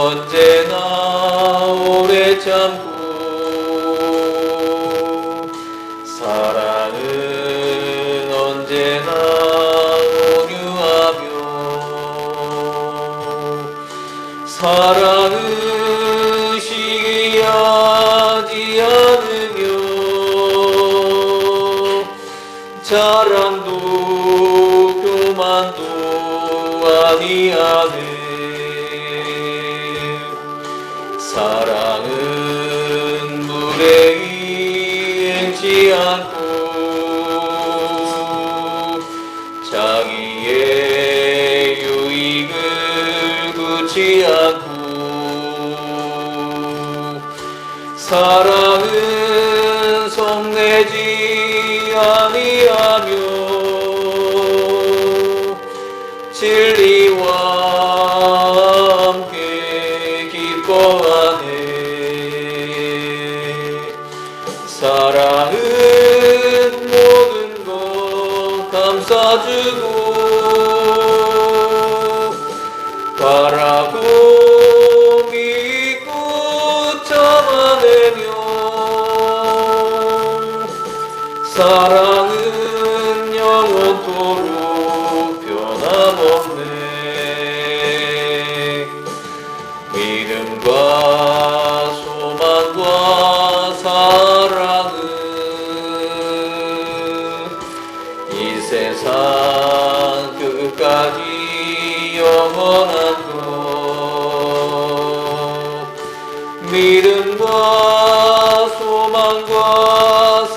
언제나 오래 참고 사랑은 언제나 온유하며 사랑은 시기하지 않으며 자랑도 교만도 아니하네. 사랑은 물에 이행치 않고 자기의 유익을 굳이 않고 사랑은 성내지 아니하며 진리와 함께 기뻐하네. 사랑은 모든 것 감싸주고 바라고 믿고 참아내며 사랑은 영원토록 변함없네. 믿음과 소망과 사랑은 이 세상 끝까지 영원한 것. 믿음과 소망과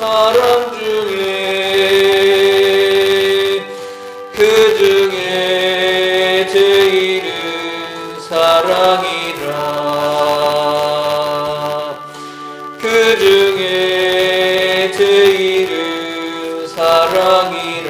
사랑 중에 그 중에 제일은 사랑이라. 그 중에 제일은 사랑이라.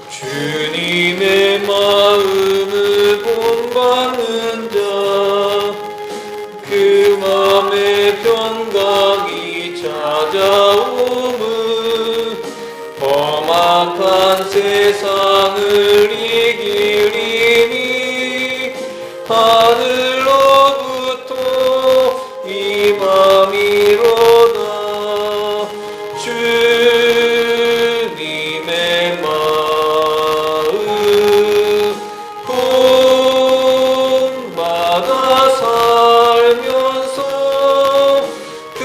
주님의 마음을 본받는 자 그 맘에 평강이 찾아오면 험악한 세상을 이길 힘이 하늘로부터 임함이로다. 주님의 마음 본받아 살면서 그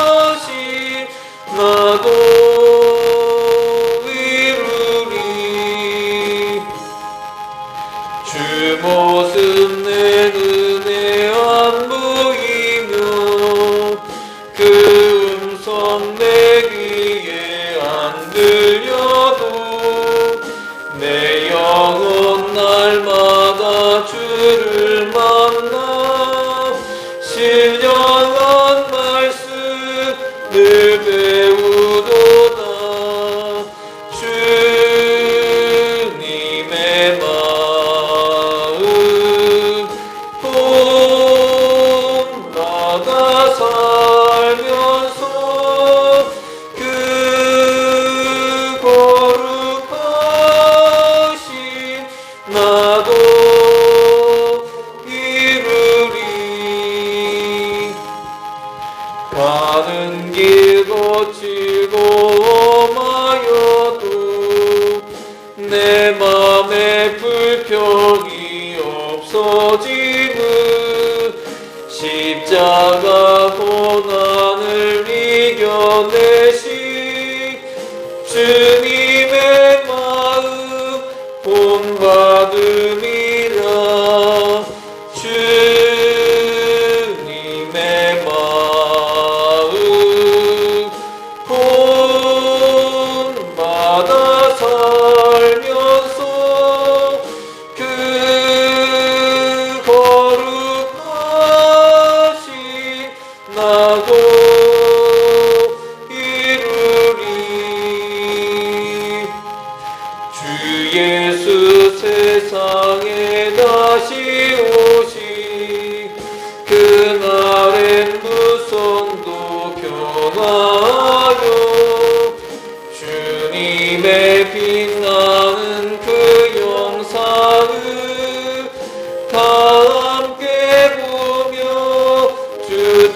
거룩하신 나도 이루리. 주 모습 내 눈에 안 보이며 그 음성 내 귀에 안 들려도 내 영혼 날마다 주를 만나 신령한 말씀을 배우도다. 주님의 마음 본받아 살면서 그 거룩하신 나도 이루리. 가는 길 거칠고 험하여도 내 맘에 불평이 없어지는 십자가 고난을 이겨내신 주님의 마음 본받음이라. 주님의 마음 본받아 살면서 그 거룩하신 나도 이루리.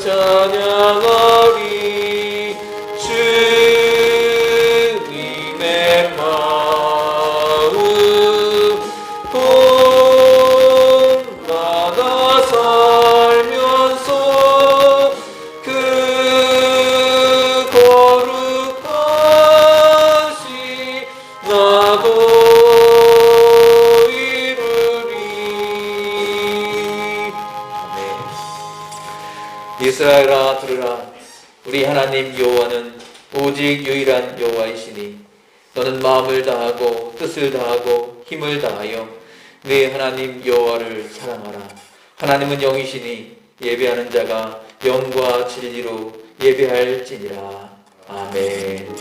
찬양하리. 주님의 마음 본받아 살면서 그 거룩하신 나도 이루리. 아멘. 이스라엘아 들으라. 우리 하나님 여호와는 오직 유일한 여호와이시니 너는 마음을 다하고 뜻을 다하고 힘을 다하여 네 하나님 여호와를 사랑하라. 하나님은 영이시니 예배하는 자가 영과 진리로 예배할지니라. 아멘.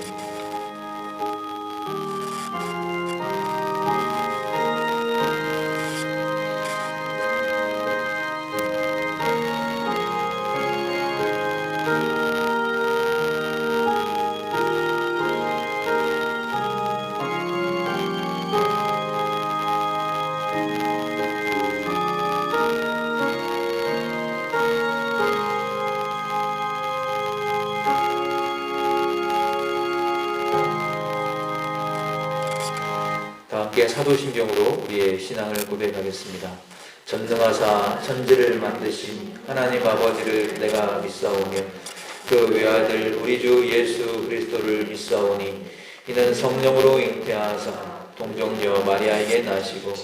함께 사도신경으로 우리의 신앙을 고백하겠습니다. 전능하사 천지를 만드신 하나님 아버지를 내가 믿사오며 그 외아들 우리 주 예수 그리스도를 믿사오니 이는 성령으로 잉태하사 동정녀 마리아에게 나시고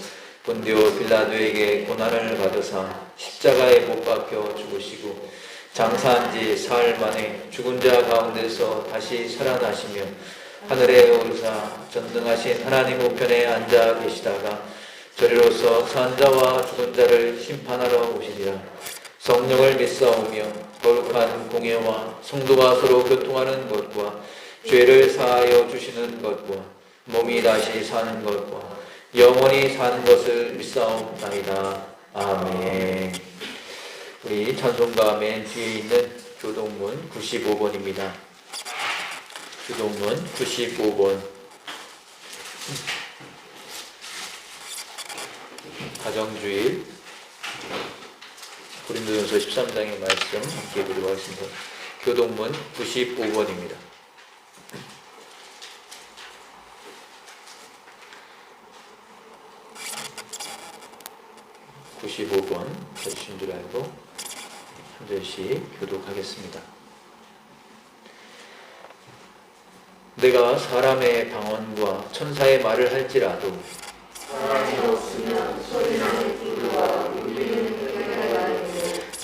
본디오 빌라도에게 고난을 받으사 십자가에 못 박혀 죽으시고 장사한 지 사흘 만에 죽은 자 가운데서 다시 살아나시며 하늘에 오르사 전능하신 하나님 우편에 앉아 계시다가 저리로서 산 자와 죽은 자를 심판하러 오시리라. 성령을 믿사오며 거룩한 공예와 성도가 서로 교통하는 것과 죄를 사하여 주시는 것과 몸이 다시 사는 것과 영원히 사는 것을 믿사옵나이다. 아멘. 우리 찬송가 맨 뒤에 있는 교동문 95번입니다. 교동문 95번. 가정주일 고린도전서 13장의 말씀 함께 보도록 하겠습니다. 교동문 95번입니다. 95번 찾으신 줄 알고 한 절씩 교독하겠습니다. 내가 사람의 방언과 천사의 말을 할지라도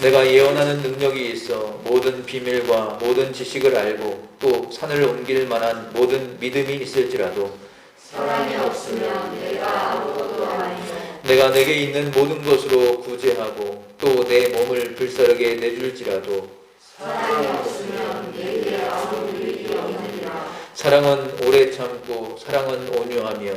내가 예언하는 능력이 있어 모든 비밀과 모든 지식을 알고 또 산을 옮길 만한 모든 믿음이 있을지라도 사랑이 없으면 내가 아무것도 아니요. 내가 내게 있는 모든 것으로 구제하고 또 내 몸을 불사르게 내줄지라도 사랑이 없으면 내게 아무 유익이 없느니라. 사랑은 오래 참고 사랑은 온유하며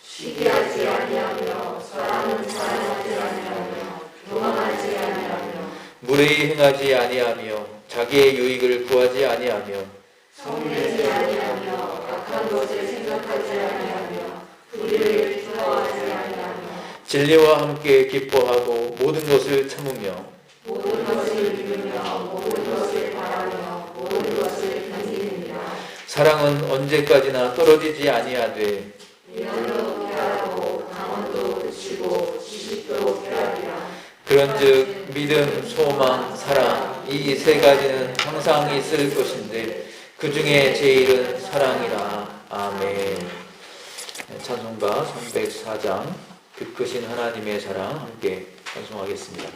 시기하지 아니하며 사랑은 자랑하지 아니하며 교만하지 아니하며 무례히 행하지 아니하며 자기의 유익을 구하지 아니하며 성내지 아니하며 악한 것을 생각하지 아니하며 불의를 부러워하지 아니하며 진리와 함께 기뻐하고 모든 것을 참으며 모든 것을 믿으며 모든 것을 바라며 모든 것을 견디느니라. 사랑은 언제까지나 떨어지지 아니하되 미련도 쾌하고 강원도 그치고 지식도 쾌하리라. 그런즉 믿음, 소망, 사랑 이 세 가지는 항상 있을 것인데 그 중에 제일은 사랑이라. 아멘. 찬송가 304장 그 크신 하나님의 사랑 함께 찬송하겠습니다.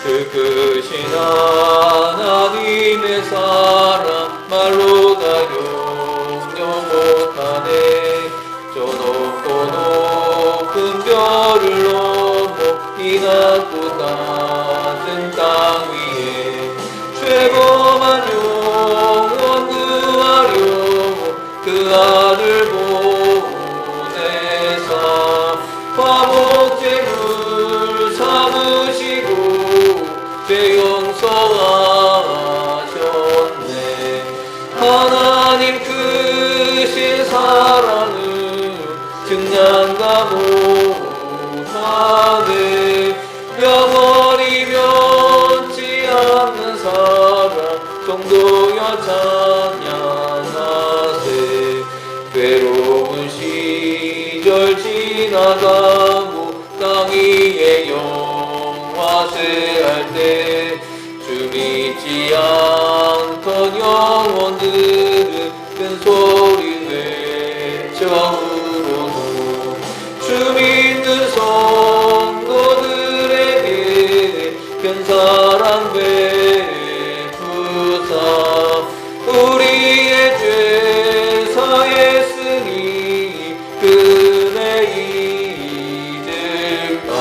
그 크신 하나님의 사랑 말로 다 용려 못하네. 저 높고 높은 별을 넘어 이 낮고 낮은 땅 위에 죄범한 영혼 구하려고 그 아들 보내사 화목제물 삼으시고 죄 용서하셨네. 하나님 크신 사랑은 증량과 못하네. 영원히 변치 않는 사랑 성도여 찬양하세. 괴로운 시절 지나가고 땅 위에 영화세할 때 주 믿지 않던 영혼들은 큰 소리 외쳐 울어도 주 믿는 성도들에게 큰 사랑 베푸사 우리의 죄 사했으니 은혜 잊을까.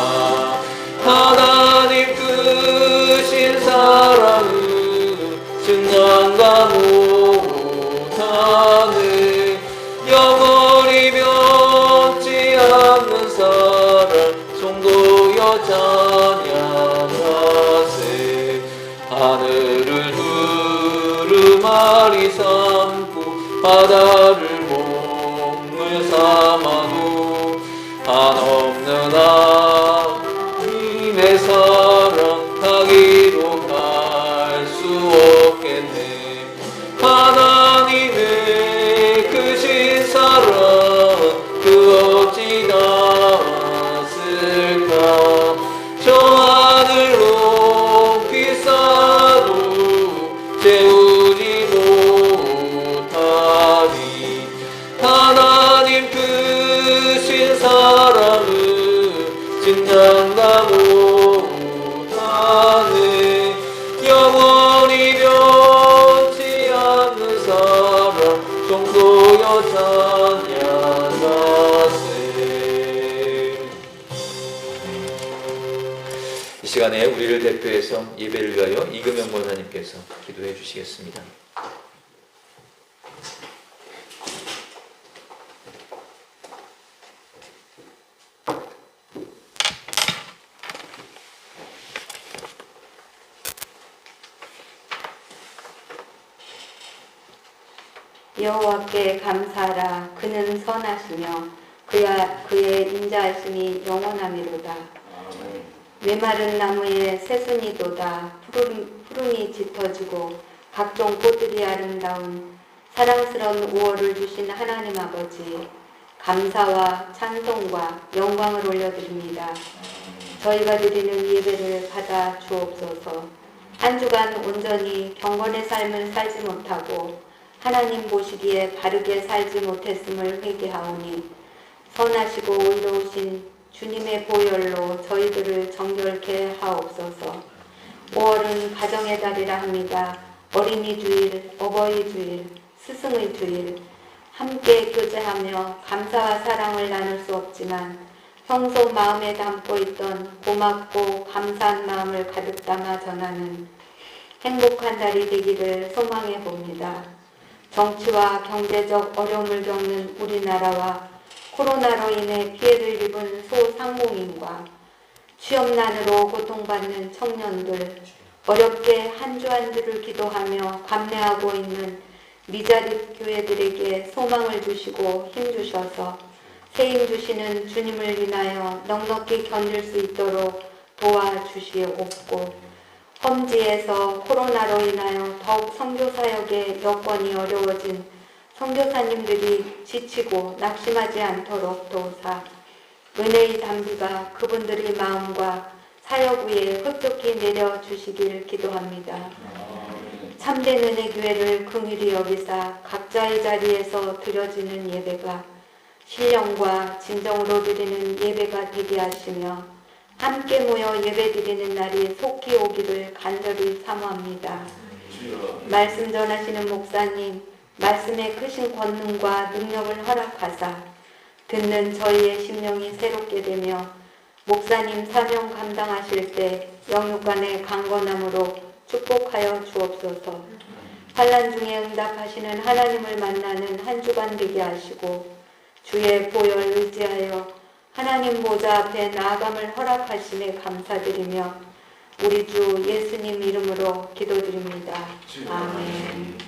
하나님 크신 사랑은 증량과 못하네. 영원히 변치 않는 사랑 성도여 찬양하세. 하늘을 두루마리 삼고 바다를 몸을 삼아도 한없는 하나님의 사랑 하기로 갈 수 없겠네. 하나님의 크신 사랑 그 어찌 닿았을까. 저 하늘 높이 쌓아도 채우지 못하리. 하나님 크신 사랑은 증량과 못하네. 영원히 변치 않는 사랑 성도여 찬양하세. 이 시간에 우리를 대표해서 예배를 위하여 이금영 권사님께서 기도해 주시겠습니다. 여호와께 감사하라. 그는 선하시며 그의 인자하심이 영원하미로다. 메마른 나무에 새순이도다. 푸름이 짙어지고 각종 꽃들이 아름다운 사랑스러운 5월을 주신 하나님 아버지, 감사와 찬송과 영광을 올려드립니다. 저희가 드리는 예배를 받아 주옵소서. 한 주간 온전히 경건의 삶을 살지 못하고 하나님 보시기에 바르게 살지 못했음을 회개하오니 선하시고 의로우신 주님의 보혈로 저희들을 정결케 하옵소서. 5월은 가정의 달이라 합니다. 어린이 주일, 어버이 주일, 스승의 주일, 함께 교제하며 감사와 사랑을 나눌 수 없지만 평소 마음에 담고 있던 고맙고 감사한 마음을 가득 담아 전하는 행복한 달이 되기를 소망해 봅니다. 정치와 경제적 어려움을 겪는 우리나라와 코로나로 인해 피해를 입은 소상공인과 취업난으로 고통받는 청년들, 어렵게 한 주 한 주를 기도하며 감내하고 있는 미자립 교회들에게 소망을 주시고 힘 주셔서 새 힘 주시는 주님을 인하여 넉넉히 견딜 수 있도록 도와주시옵고, 험지에서 코로나로 인하여 더욱 선교사역의 여건이 어려워진 선교사님들이 지치고 낙심하지 않도록 도우사 은혜의 담비가 그분들의 마음과 사역 위에 흡족히 내려주시길 기도합니다. 참된 은혜 교회를 긍휼히 여기사 각자의 자리에서 드려지는 예배가 신령과 진정으로 드리는 예배가 되게 하시며 함께 모여 예배드리는 날이 속히 오기를 간절히 사모합니다. 말씀 전하시는 목사님, 말씀의 크신 권능과 능력을 허락하사 듣는 저희의 심령이 새롭게 되며 목사님 사명 감당하실 때 영육간의 강건함으로 축복하여 주옵소서. 환난 중에 응답하시는 하나님을 만나는 한 주간 되게 하시고 주의 보혈 의지하여 하나님 보좌 앞에 나아감을 허락하심에 감사드리며 우리 주 예수님 이름으로 기도드립니다. 아멘.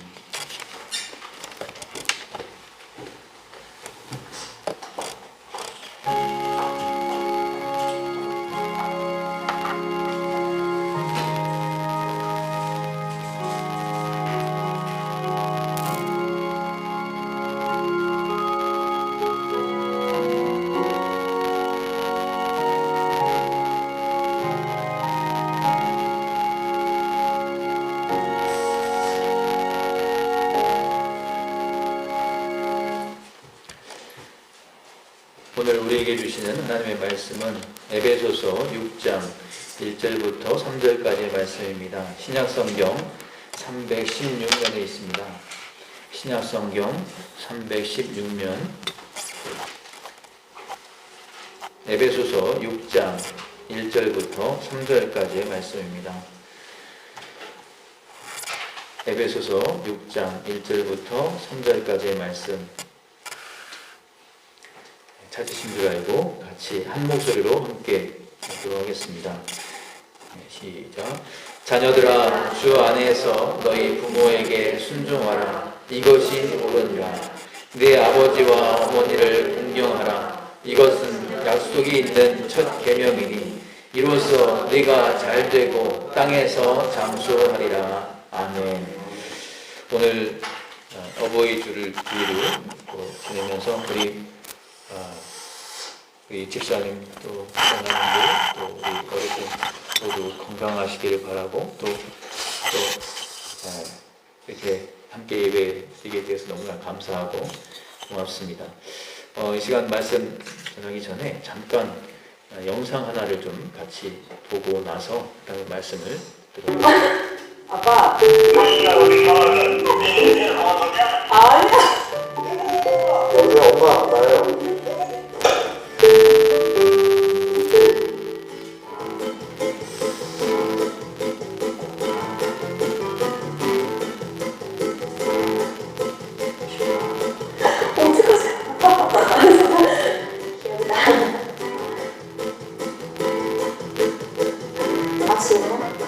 우리에게 주시는 하나님의 말씀은 에베소서 6장 1절부터 3절까지의 말씀입니다. 신약성경 316면에 있습니다. 신약성경 316면 에베소서 6장 1절부터 3절까지의 말씀입니다. 에베소서 6장 1절부터 3절까지의 말씀 찾으신 줄 알고 같이 한 목소리로 함께 읽도록 하겠습니다. 시작. 자녀들아, 주 안에서 너희 부모에게 순종하라. 이것이 옳으니라. 내 아버지와 어머니를 공경하라. 이것은 약속이 있는 첫 계명이니 이로써 네가 잘되고 땅에서 장수하리라. 아멘. 오늘 어버이 주를 지내면서 우리 집사님 또 부모님들 또 우리 어르신 모두 건강하시기를 바라고 또 이렇게 함께 예배 드리게 돼서 너무나 감사하고 고맙습니다. 이 시간 말씀 전하기 전에 잠깐 영상 하나를 좀 같이 보고 나서 그다음에 말씀을 들어보겠습니다. 아빠. 아니야. 여기 엄마 아빠요.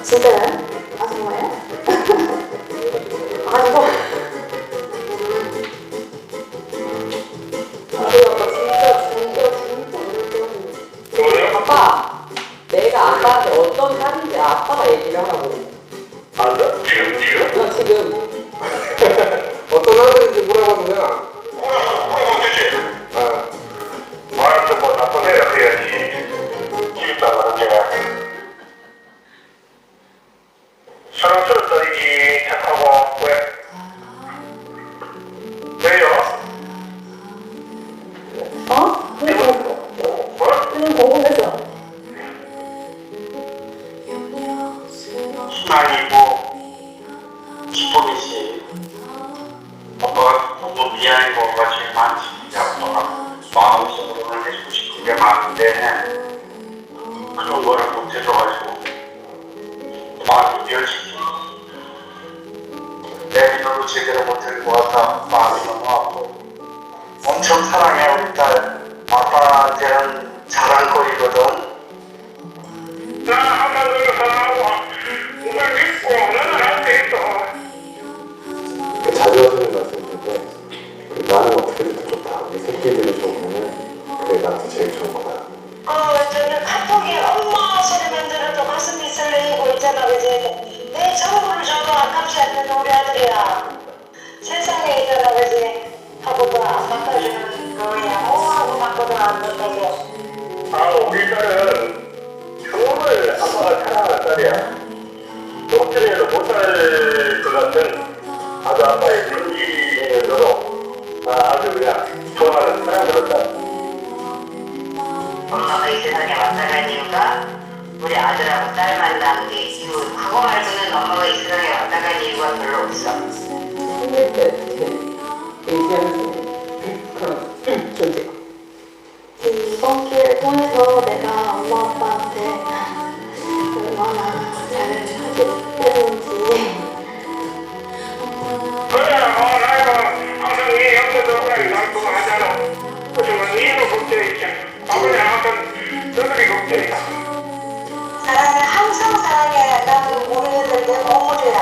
진짜요? 아 정말요? 아 이거 아빠, 내가 아빠한테 어떤 사진인지 아빠가 얘기를 하라고. 아, 지금? 나 지금 어떤 사람인지 물어보는 거야? 아, 말도 뭐 나쁜 애가 돼야지. 지금 제가 사랑스럽다니 착하고 왜? 왜요? 어? 그냥 궁금해서 희망이고 기쁨이지. 너무 미안한 거가 제일 많지. 약속하고 마음속으로는 해주고 싶은 게 많은데 그런 거를 못 해줘가지고 마음이 미어지지. 내 민호도 제대로 못 들고 와서 마음이 너무 아프고 엄청 사랑해 우리 딸. 아빠한테는 자랑거리거든. 나 한마디로 사랑하고 정말 믿고 너는 할 수 있어. 자주 하시는 말씀인데 나는 어떻게 해도 좋다. 우리 새끼들이 좋으면 그게 나한테 제일 좋은 거야. 저는 카톡에 엄마 소리만 들어도 가슴이 설레이고 있잖아, 그지? 내 전부를 줘도 아깝지 않는 우리 아들이야. 세상에 있잖아, 그지? 하고도 안 바꿔주는 거야. 하고 바꿔도 안 바꿔줘. 우리 딸은 정말 아빠가 사랑하는 딸이야. 독전에도 못할 것 같은 아주 아빠의 근기면서도 아주 그냥 좋아하는 사랑스러운 딸. 엄마가 이 세상에 왔다 간 이유가 우리 아들하고 딸 만난 게 이유. 그거 말고는 엄마가 이 세상에 왔다 간 이유가 별로 없어. 힘들 때 얘기하는 그런 존재. 이번 기회를 통해서 내가 엄마 아빠한테 얼마나 잘해주는지 그래, 나는 항상 네 옆에서 날 보고 하잖아. 하지만 니도 걱정이잖아. 아버지 항상 너들이 걱정이다. 사랑을 항상 사랑해. 나는 우리 애들 내 보물이야.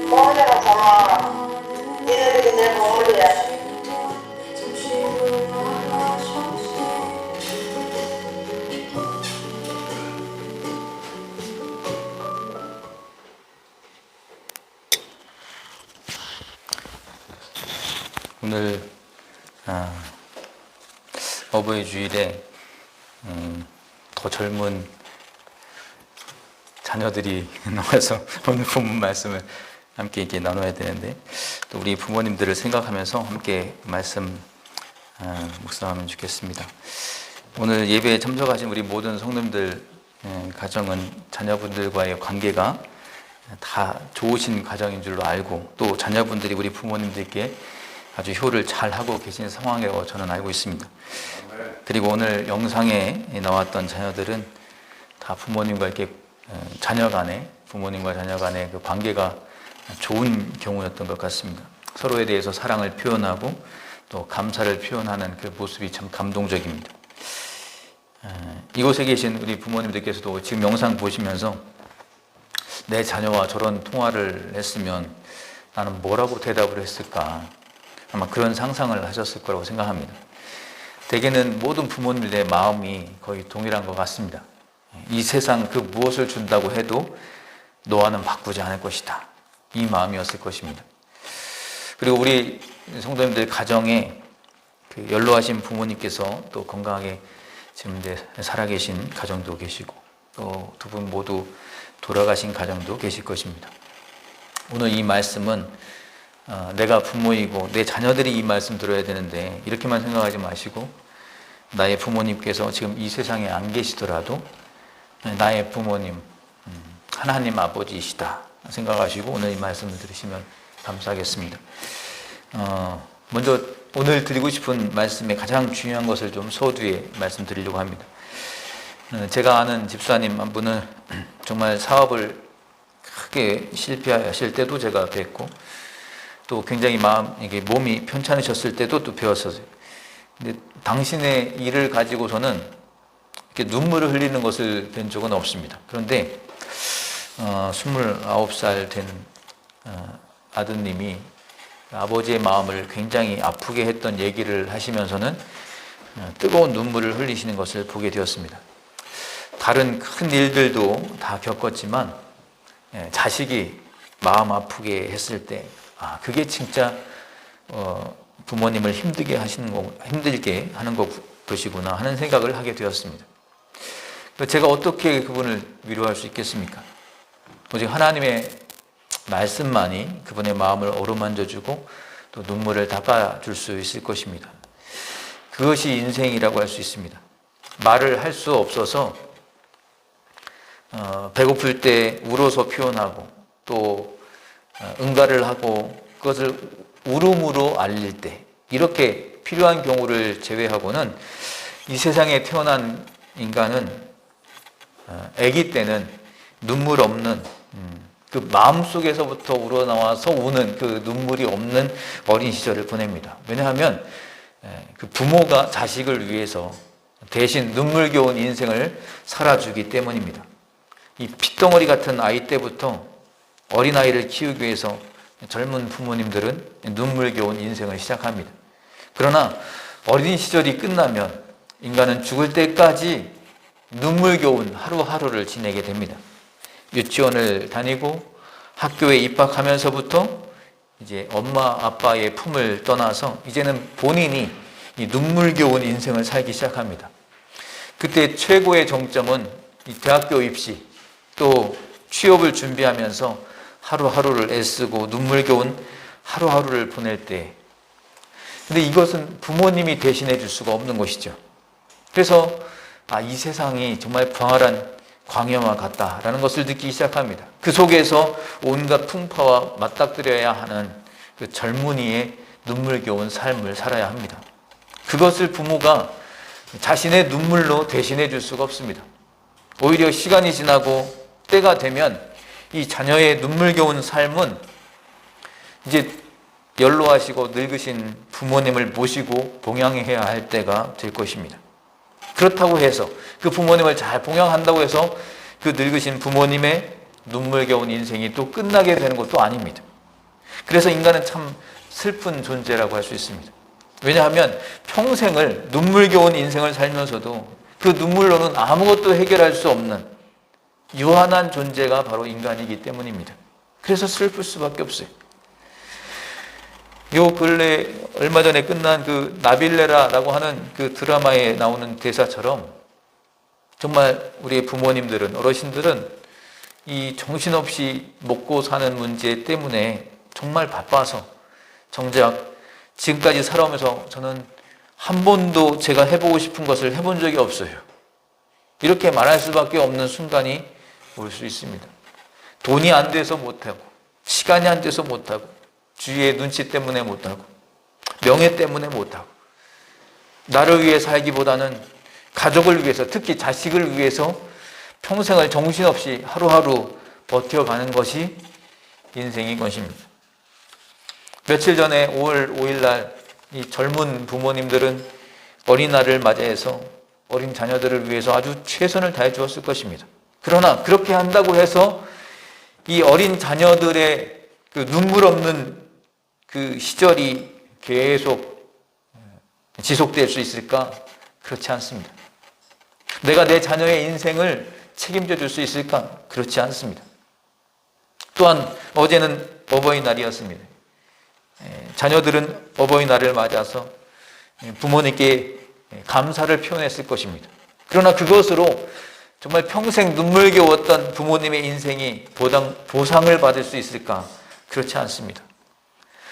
보물이라 고마워. 니네들이 내 보물이야. 오늘 어버이 주일에 더 젊은 자녀들이 나와서 오늘 본문 말씀을 함께 이렇게 나눠야 되는데 또 우리 부모님들을 생각하면서 함께 말씀 묵상하면 좋겠습니다. 오늘 예배에 참석하신 우리 모든 성도님들 가정은 자녀분들과의 관계가 다 좋으신 가정인 줄로 알고, 또 자녀분들이 우리 부모님들께 아주 효를 잘 하고 계신 상황이라고 저는 알고 있습니다. 그리고 오늘 영상에 나왔던 자녀들은 다 부모님과 이렇게 부모님과 자녀 간의 그 관계가 좋은 경우였던 것 같습니다. 서로에 대해서 사랑을 표현하고 또 감사를 표현하는 그 모습이 참 감동적입니다. 이곳에 계신 우리 부모님들께서도 지금 영상 보시면서 내 자녀와 저런 통화를 했으면 나는 뭐라고 대답을 했을까, 아마 그런 상상을 하셨을 거라고 생각합니다. 대개는 모든 부모님들의 마음이 거의 동일한 것 같습니다. 이 세상 그 무엇을 준다고 해도 너와는 바꾸지 않을 것이다, 이 마음이었을 것입니다. 그리고 우리 성도님들 가정에 그 연로하신 부모님께서 또 건강하게 지금 살아계신 가정도 계시고, 또 두 분 모두 돌아가신 가정도 계실 것입니다. 오늘 이 말씀은 내가 부모이고 내 자녀들이 이 말씀 들어야 되는데 이렇게만 생각하지 마시고, 나의 부모님께서 지금 이 세상에 안 계시더라도 나의 부모님 하나님 아버지이시다 생각하시고 오늘 이 말씀을 들으시면 감사하겠습니다. 먼저 오늘 드리고 싶은 말씀의 가장 중요한 것을 좀 서두에 말씀드리려고 합니다. 제가 아는 집사님 한 분은 정말 사업을 크게 실패하실 때도 제가 뵀고, 또 굉장히 몸이 편찮으셨을 때도 또 배웠었어요. 근데 당신의 일을 가지고서는 이렇게 눈물을 흘리는 것을 뵌 적은 없습니다. 그런데 29살 된 아드님이 아버지의 마음을 굉장히 아프게 했던 얘기를 하시면서는 뜨거운 눈물을 흘리시는 것을 보게 되었습니다. 다른 큰 일들도 다 겪었지만 자식이 마음 아프게 했을 때 그게 진짜 부모님을 힘들게 하는 것이구나 하는 생각을 하게 되었습니다. 제가 어떻게 그분을 위로할 수 있겠습니까? 오직 하나님의 말씀만이 그분의 마음을 어루만져주고 또 눈물을 닦아줄 수 있을 것입니다. 그것이 인생이라고 할 수 있습니다. 말을 할 수 없어서 배고플 때 울어서 표현하고, 또 응가를 하고 그것을 울음으로 알릴 때, 이렇게 필요한 경우를 제외하고는 이 세상에 태어난 인간은 아기 때는 눈물 없는 그 마음속에서부터 우러나와서 우는 그 눈물이 없는 어린 시절을 보냅니다. 왜냐하면 그 부모가 자식을 위해서 대신 눈물겨운 인생을 살아주기 때문입니다. 이 핏덩어리 같은 아이 때부터 어린아이를 키우기 위해서 젊은 부모님들은 눈물겨운 인생을 시작합니다. 그러나 어린 시절이 끝나면 인간은 죽을 때까지 눈물겨운 하루하루를 지내게 됩니다. 유치원을 다니고 학교에 입학하면서부터 이제 엄마 아빠의 품을 떠나서 이제는 본인이 이 눈물겨운 인생을 살기 시작합니다. 그때 최고의 정점은 이 대학교 입시, 또 취업을 준비하면서 하루하루를 애쓰고 눈물겨운 하루하루를 보낼 때, 근데 이것은 부모님이 대신해 줄 수가 없는 것이죠. 그래서 이 세상이 정말 광활한 광야와 같다라는 것을 느끼기 시작합니다. 그 속에서 온갖 풍파와 맞닥뜨려야 하는 그 젊은이의 눈물겨운 삶을 살아야 합니다. 그것을 부모가 자신의 눈물로 대신해 줄 수가 없습니다. 오히려 시간이 지나고 때가 되면 이 자녀의 눈물겨운 삶은 이제 연로하시고 늙으신 부모님을 모시고 봉양해야 할 때가 될 것입니다. 그렇다고 해서 그 부모님을 잘 봉양한다고 해서 그 늙으신 부모님의 눈물겨운 인생이 또 끝나게 되는 것도 아닙니다. 그래서 인간은 참 슬픈 존재라고 할 수 있습니다. 왜냐하면 평생을 눈물겨운 인생을 살면서도 그 눈물로는 아무것도 해결할 수 없는 유한한 존재가 바로 인간이기 때문입니다. 그래서 슬플 수밖에 없어요. 요 근래 얼마 전에 끝난 그 나빌레라라고 하는 그 드라마에 나오는 대사처럼 정말 우리의 부모님들은, 어르신들은 이 정신없이 먹고 사는 문제 때문에 정말 바빠서 정작 지금까지 살아오면서 저는 한 번도 제가 해보고 싶은 것을 해본 적이 없어요. 이렇게 말할 수밖에 없는 순간이 올 수 있습니다. 돈이 안 돼서 못하고, 시간이 안 돼서 못하고, 주위의 눈치 때문에 못하고, 명예 때문에 못하고, 나를 위해 살기보다는 가족을 위해서, 특히 자식을 위해서 평생을 정신없이 하루하루 버텨가는 것이 인생인 것입니다. 며칠 전에 5월 5일 날 이 젊은 부모님들은 어린날을 맞이해서 어린 자녀들을 위해서 아주 최선을 다해 주었을 것입니다. 그러나 그렇게 한다고 해서 이 어린 자녀들의 그 눈물 없는 그 시절이 계속 지속될 수 있을까? 그렇지 않습니다. 내가 내 자녀의 인생을 책임져 줄 수 있을까? 그렇지 않습니다. 또한 어제는 어버이날이었습니다. 자녀들은 어버이날을 맞아서 부모님께 감사를 표현했을 것입니다. 그러나 그것으로 정말 평생 눈물겨웠던 부모님의 인생이 보상을 받을 수 있을까? 그렇지 않습니다.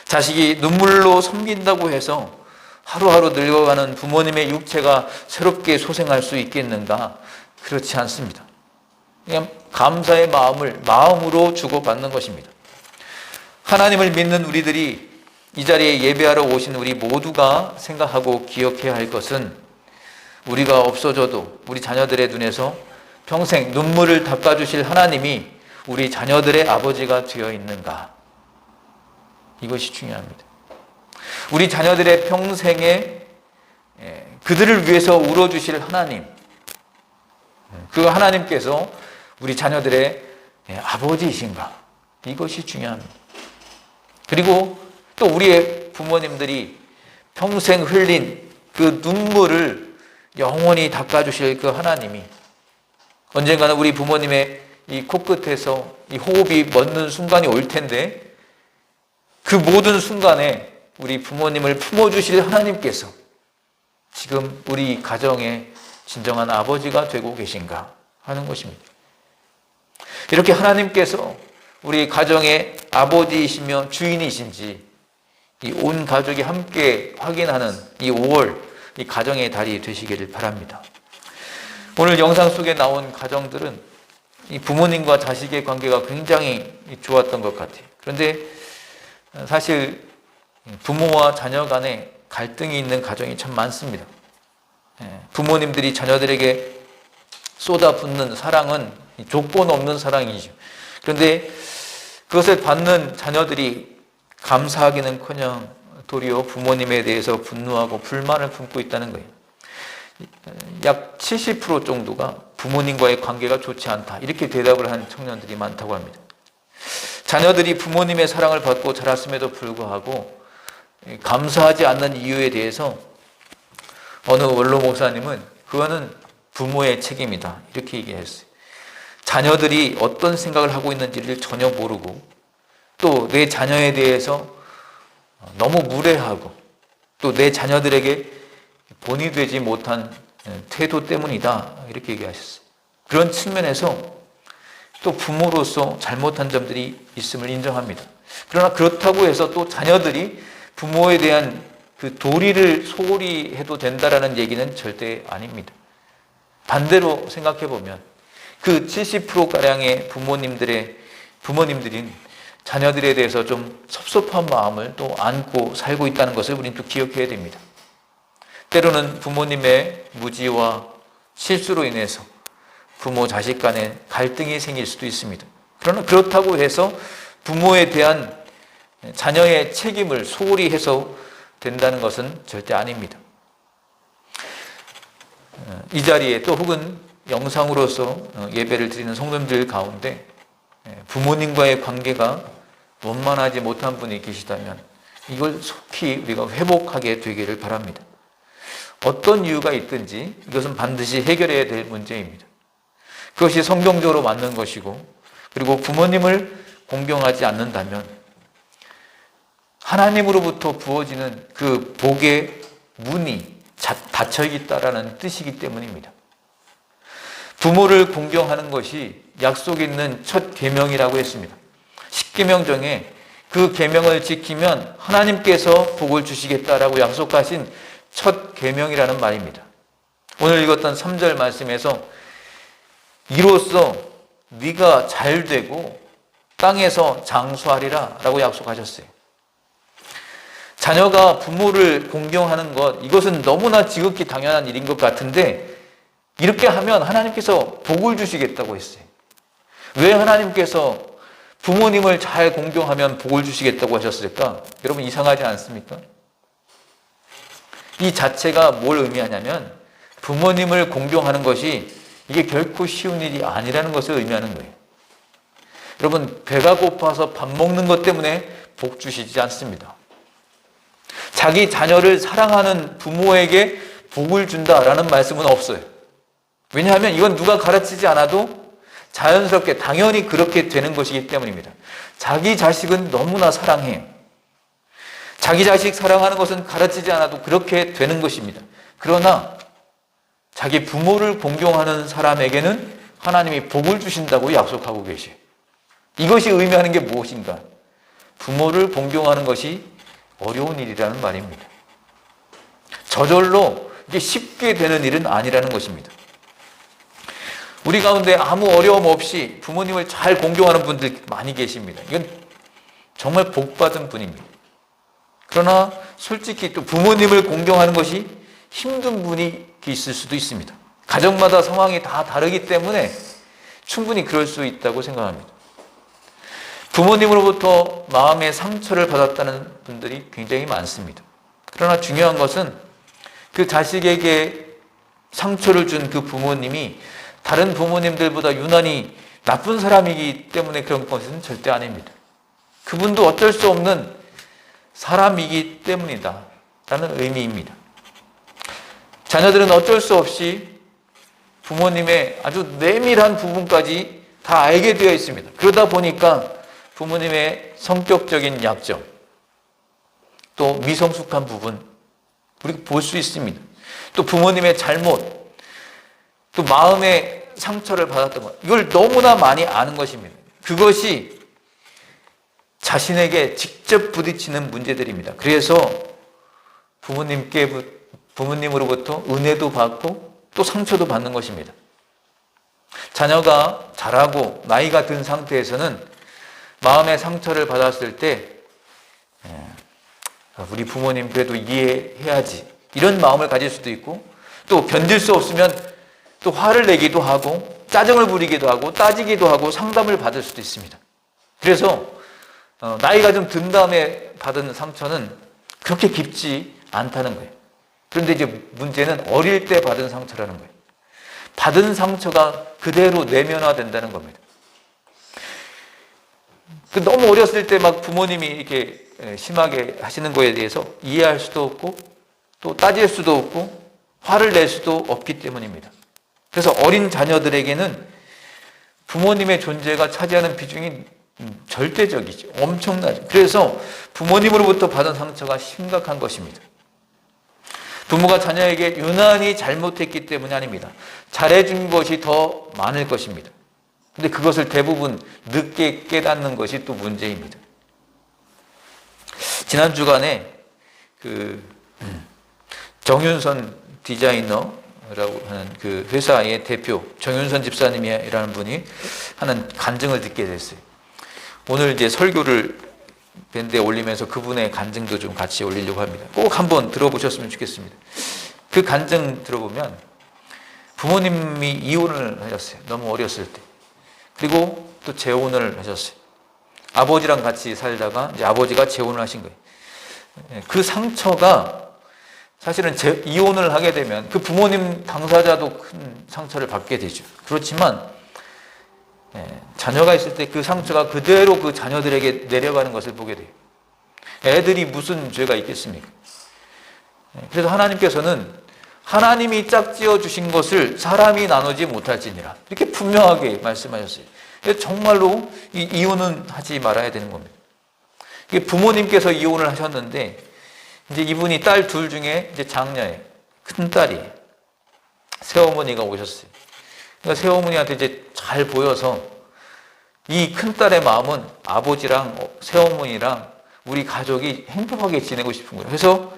자식이 눈물로 섬긴다고 해서 하루하루 늙어가는 부모님의 육체가 새롭게 소생할 수 있겠는가? 그렇지 않습니다. 그냥 감사의 마음으로 주고받는 것입니다. 하나님을 믿는 우리들이 이 자리에 예배하러 오신 우리 모두가 생각하고 기억해야 할 것은 우리가 없어져도 우리 자녀들의 눈에서 평생 눈물을 닦아주실 하나님이 우리 자녀들의 아버지가 되어 있는가? 이것이 중요합니다. 우리 자녀들의 평생에 그들을 위해서 울어주실 하나님, 그 하나님께서 우리 자녀들의 아버지이신가? 이것이 중요합니다. 그리고 또 우리의 부모님들이 평생 흘린 그 눈물을 영원히 닦아주실 그 하나님이 언젠가는 우리 부모님의 이 코끝에서 이 호흡이 멎는 순간이 올 텐데 그 모든 순간에 우리 부모님을 품어주실 하나님께서 지금 우리 가정의 진정한 아버지가 되고 계신가 하는 것입니다. 이렇게 하나님께서 우리 가정의 아버지이시며 주인이신지 이 온 가족이 함께 확인하는 이 5월 이 가정의 달이 되시기를 바랍니다. 오늘 영상 속에 나온 가정들은 이 부모님과 자식의 관계가 굉장히 좋았던 것 같아요. 그런데 사실 부모와 자녀 간에 갈등이 있는 가정이 참 많습니다. 부모님들이 자녀들에게 쏟아붓는 사랑은 조건 없는 사랑이죠. 그런데 그것을 받는 자녀들이 감사하기는커녕 도리어 부모님에 대해서 분노하고 불만을 품고 있다는 거예요. 약 70% 정도가 부모님과의 관계가 좋지 않다. 이렇게 대답을 한 청년들이 많다고 합니다. 자녀들이 부모님의 사랑을 받고 자랐음에도 불구하고 감사하지 않는 이유에 대해서 어느 원로 목사님은 그거는 부모의 책임이다. 이렇게 얘기했어요. 자녀들이 어떤 생각을 하고 있는지를 전혀 모르고 또 내 자녀에 대해서 너무 무례하고 또 내 자녀들에게 본이 되지 못한 태도 때문이다. 이렇게 얘기하셨어요. 그런 측면에서 또 부모로서 잘못한 점들이 있음을 인정합니다. 그러나 그렇다고 해서 또 자녀들이 부모에 대한 그 도리를 소홀히 해도 된다라는 얘기는 절대 아닙니다. 반대로 생각해 보면 그 70%가량의 부모님들인 자녀들에 대해서 좀 섭섭한 마음을 또 안고 살고 있다는 것을 우리는 또 기억해야 됩니다. 때로는 부모님의 무지와 실수로 인해서 부모 자식 간에 갈등이 생길 수도 있습니다. 그러나 그렇다고 해서 부모에 대한 자녀의 책임을 소홀히 해서 된다는 것은 절대 아닙니다. 이 자리에 또 혹은 영상으로서 예배를 드리는 성도님들 가운데 부모님과의 관계가 원만하지 못한 분이 계시다면 이걸 속히 우리가 회복하게 되기를 바랍니다. 어떤 이유가 있든지 이것은 반드시 해결해야 될 문제입니다. 그것이 성경적으로 맞는 것이고 그리고 부모님을 공경하지 않는다면 하나님으로부터 부어지는 그 복의 문이 닫혀 있다라는 뜻이기 때문입니다. 부모를 공경하는 것이 약속에 있는 첫 계명이라고 했습니다. 10계명 중에 그 계명을 지키면 하나님께서 복을 주시겠다라고 약속하신 첫 계명이라는 말입니다. 오늘 읽었던 3절 말씀에서 이로써 네가 잘 되고 땅에서 장수하리라 라고 약속하셨어요. 자녀가 부모를 공경하는 것, 이것은 너무나 지극히 당연한 일인 것 같은데 이렇게 하면 하나님께서 복을 주시겠다고 했어요. 왜 하나님께서 부모님을 잘 공경하면 복을 주시겠다고 하셨을까? 여러분 이상하지 않습니까? 이 자체가 뭘 의미하냐면 부모님을 공경하는 것이 이게 결코 쉬운 일이 아니라는 것을 의미하는 거예요. 여러분 배가 고파서 밥 먹는 것 때문에 복 주시지 않습니다. 자기 자녀를 사랑하는 부모에게 복을 준다라는 말씀은 없어요. 왜냐하면 이건 누가 가르치지 않아도 자연스럽게 당연히 그렇게 되는 것이기 때문입니다. 자기 자식은 너무나 사랑해요. 자기 자식 사랑하는 것은 가르치지 않아도 그렇게 되는 것입니다. 그러나 자기 부모를 공경하는 사람에게는 하나님이 복을 주신다고 약속하고 계셔요. 이것이 의미하는 게 무엇인가? 부모를 공경하는 것이 어려운 일이라는 말입니다. 저절로 이게 쉽게 되는 일은 아니라는 것입니다. 우리 가운데 아무 어려움 없이 부모님을 잘 공경하는 분들 많이 계십니다. 이건 정말 복받은 분입니다. 그러나 솔직히 또 부모님을 공경하는 것이 힘든 분이 있을 수도 있습니다. 가정마다 상황이 다 다르기 때문에 충분히 그럴 수 있다고 생각합니다. 부모님으로부터 마음의 상처를 받았다는 분들이 굉장히 많습니다. 그러나 중요한 것은 그 자식에게 상처를 준 그 부모님이 다른 부모님들보다 유난히 나쁜 사람이기 때문에 그런 것은 절대 아닙니다. 그분도 어쩔 수 없는 사람이기 때문이다 라는 의미입니다. 자녀들은 어쩔 수 없이 부모님의 아주 내밀한 부분까지 다 알게 되어 있습니다. 그러다 보니까 부모님의 성격적인 약점, 또 미성숙한 부분 우리가 볼 수 있습니다. 또 부모님의 잘못, 또 마음의 상처를 받았던 것, 이걸 너무나 많이 아는 것입니다. 그것이 자신에게 직접 부딪히는 문제들입니다. 그래서 부모님으로부터 은혜도 받고 또 상처도 받는 것입니다. 자녀가 자라고 나이가 든 상태에서는 마음의 상처를 받았을 때 우리 부모님 그래도 이해해야지 이런 마음을 가질 수도 있고, 또 견딜 수 없으면 또 화를 내기도 하고 짜증을 부리기도 하고 따지기도 하고 상담을 받을 수도 있습니다. 그래서 나이가 좀 든 다음에 받은 상처는 그렇게 깊지 않다는 거예요. 그런데 이제 문제는 어릴 때 받은 상처라는 거예요. 받은 상처가 그대로 내면화된다는 겁니다. 너무 어렸을 때 막 부모님이 이렇게 심하게 하시는 거에 대해서 이해할 수도 없고 또 따질 수도 없고 화를 낼 수도 없기 때문입니다. 그래서 어린 자녀들에게는 부모님의 존재가 차지하는 비중이 절대적이죠. 엄청나죠. 그래서 부모님으로부터 받은 상처가 심각한 것입니다. 부모가 자녀에게 유난히 잘못했기 때문이 아닙니다. 잘해준 것이 더 많을 것입니다. 근데 그것을 대부분 늦게 깨닫는 것이 또 문제입니다. 지난 주간에 정윤선 디자이너라고 하는 그 회사의 대표 정윤선 집사님이라는 분이 하는 간증을 듣게 됐어요. 오늘 이제 설교를 밴드에 올리면서 그분의 간증도 좀 같이 올리려고 합니다. 꼭 한번 들어보셨으면 좋겠습니다. 그 간증 들어보면 부모님이 이혼을 하셨어요. 너무 어렸을 때. 그리고 또 재혼을 하셨어요. 아버지랑 같이 살다가 이제 아버지가 재혼을 하신 거예요. 그 상처가 사실은 이혼을 하게 되면 그 부모님 당사자도 큰 상처를 받게 되죠. 그렇지만 자녀가 있을 때 그 상처가 그대로 그 자녀들에게 내려가는 것을 보게 돼요. 애들이 무슨 죄가 있겠습니까? 그래서 하나님께서는 하나님이 짝지어 주신 것을 사람이 나누지 못할지니라 이렇게 분명하게 말씀하셨어요. 정말로 이혼은 하지 말아야 되는 겁니다. 부모님께서 이혼을 하셨는데 이제 이분이 딸 둘 중에 이제 장녀예요. 큰 딸이 새어머니가 오셨어요. 그러니까 새어머니한테 이제 잘 보여서 이 큰 딸의 마음은 아버지랑 새어머니랑 우리 가족이 행복하게 지내고 싶은 거예요. 그래서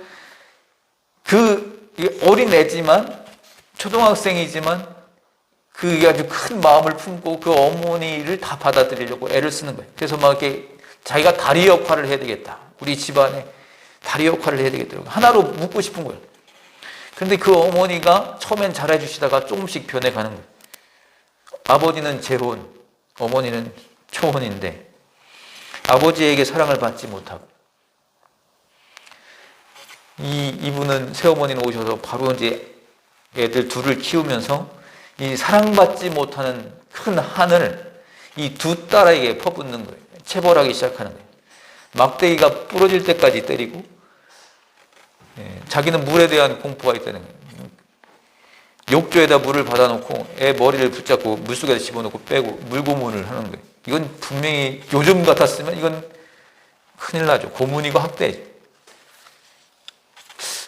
어린 애지만, 초등학생이지만, 그게 아주 큰 마음을 품고 그 어머니를 다 받아들이려고 애를 쓰는 거예요. 그래서 막 이렇게 자기가 다리 역할을 해야 되겠다. 우리 집안에 다리 역할을 해야 되겠다. 하나로 묻고 싶은 거예요. 그런데 그 어머니가 처음엔 잘해주시다가 조금씩 변해가는 거예요. 아버지는 제혼, 어머니는 초혼인데 아버지에게 사랑을 받지 못하고 이분은 새어머니는 오셔서 바로 이제 애들 둘을 키우면서 이 사랑받지 못하는 큰 한을 이 두 딸에게 퍼붓는 거예요. 체벌하기 시작하는 거예요. 막대기가 부러질 때까지 때리고, 자기는 물에 대한 공포가 있다는 거예요. 욕조에다 물을 받아놓고 애 머리를 붙잡고 물속에 집어넣고 빼고 물고문을 하는 거예요. 이건 분명히 요즘 같았으면 이건 큰일 나죠. 고문이고 학대죠.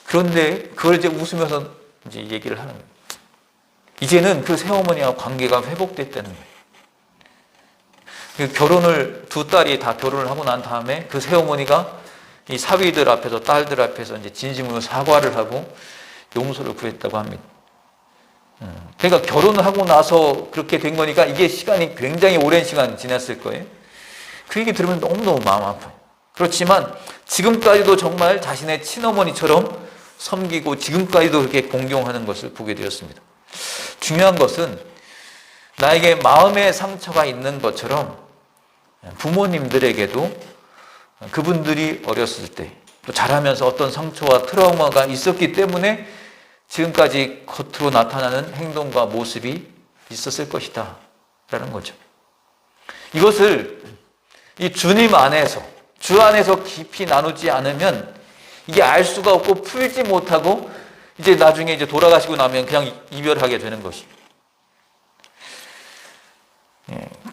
그런데 그걸 이제 웃으면서 이제 얘기를 하는 거예요. 이제는 그 새어머니와 관계가 회복됐다는 거예요. 결혼을, 두 딸이 다 결혼을 하고 난 다음에 그 새어머니가 이 사위들 앞에서, 딸들 앞에서 이제 진심으로 사과를 하고 용서를 구했다고 합니다. 그러니까 결혼을 하고 나서 그렇게 된 거니까 이게 시간이 굉장히 오랜 시간 지났을 거예요. 그 얘기 들으면 너무너무 마음 아파요. 그렇지만 지금까지도 정말 자신의 친어머니처럼 섬기고 지금까지도 그렇게 공경하는 것을 보게 되었습니다. 중요한 것은 나에게 마음의 상처가 있는 것처럼 부모님들에게도 그분들이 어렸을 때 또 자라면서 어떤 상처와 트라우마가 있었기 때문에 지금까지 겉으로 나타나는 행동과 모습이 있었을 것이다 라는 거죠. 이것을 이 주님 안에서, 주 안에서 깊이 나누지 않으면 이게 알 수가 없고 풀지 못하고 이제 나중에 이제 돌아가시고 나면 그냥 이별하게 되는 것이.